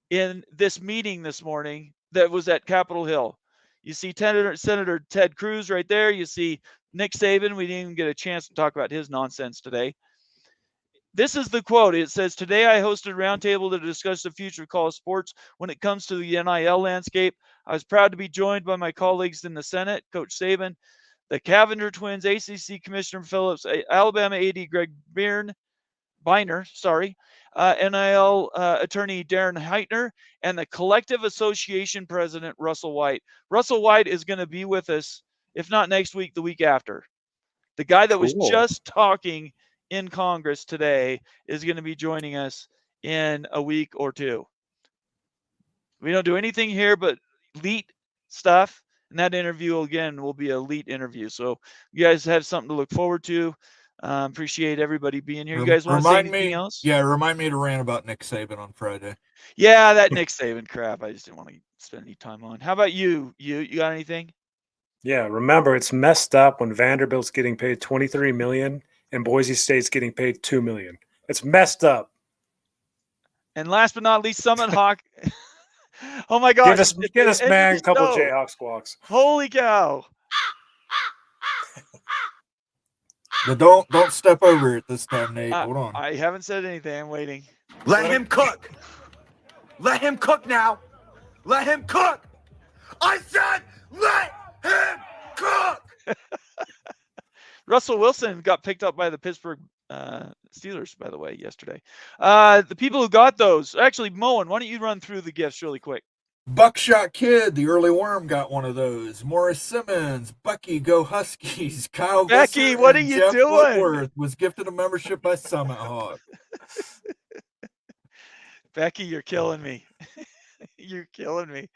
in this meeting this morning that was at Capitol Hill. You see Senator Ted Cruz right there. You see Nick Saban. We didn't even get a chance to talk about his nonsense today. This is the quote. It says, "Today I hosted a roundtable to discuss the future of college sports when it comes to the NIL landscape. I was proud to be joined by my colleagues in the Senate, Coach Saban, the Cavender twins, ACC Commissioner Phillips, Alabama AD Greg Biner, NIL attorney Darren Heitner, and the Collective Association President Russell White." Russell White is going to be with us, if not next week, the week after. The guy that was Cool. just talking in Congress today is going to be joining us in a week or two. We don't do anything here but elite stuff, and that interview again will be an elite interview. So you guys have something to look forward to. Appreciate everybody being here. You guys want to say anything else? Yeah, remind me to rant about Nick Saban on Friday. Yeah, that Nick Saban crap. I just didn't want to spend any time on. How about you? You got anything? Yeah, remember it's messed up when Vanderbilt's getting paid $23 million and Boise State's getting paid $2 million. It's messed up. And last but not least, Summit Hawk. Oh my gosh! Get us man a couple Jayhawk squawks. Holy cow! But don't step over it this time, Nate. Hold on. I haven't said anything. I'm waiting. Let him cook. Let him cook now. Let him cook. I said let him cook. Russell Wilson got picked up by the Pittsburgh Steelers, by the way, yesterday. The people who got those, actually, Moen, why don't you run through the gifts really quick? Buckshot Kid, the early worm, got one of those. Morris Simmons, Bucky, go Huskies. Kyle Becky, Visser, what are and you Jeff doing? Woodworth was gifted a membership by Summit Hawk. Becky, you're killing me. You're killing me.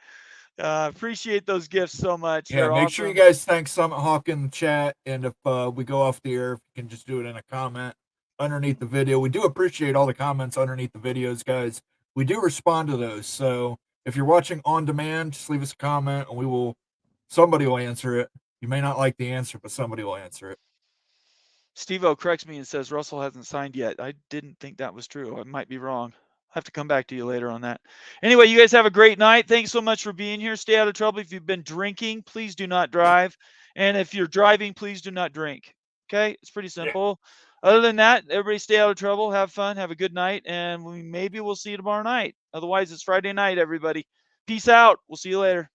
Appreciate those gifts so much. Yeah, They're make awesome. sure you guys thank Summit Hawk in the chat, and if we go off the air, if you can just do it in a comment underneath the video. We do appreciate all the comments underneath the videos, guys. We do respond to those, so if you're watching on demand, just leave us a comment, and somebody will answer it. You may not like the answer, but somebody will answer it. Steve-O corrects me and says Russell hasn't signed yet. I didn't think that was true. I might be wrong. I'll have to come back to you later on that. Anyway, you guys have a great night. Thanks so much for being here. Stay out of trouble. If you've been drinking, please do not drive. And if you're driving, please do not drink. Okay? It's pretty simple. Yeah. Other than that, everybody stay out of trouble. Have fun. Have a good night. And maybe we'll see you tomorrow night. Otherwise, it's Friday night, everybody. Peace out. We'll see you later.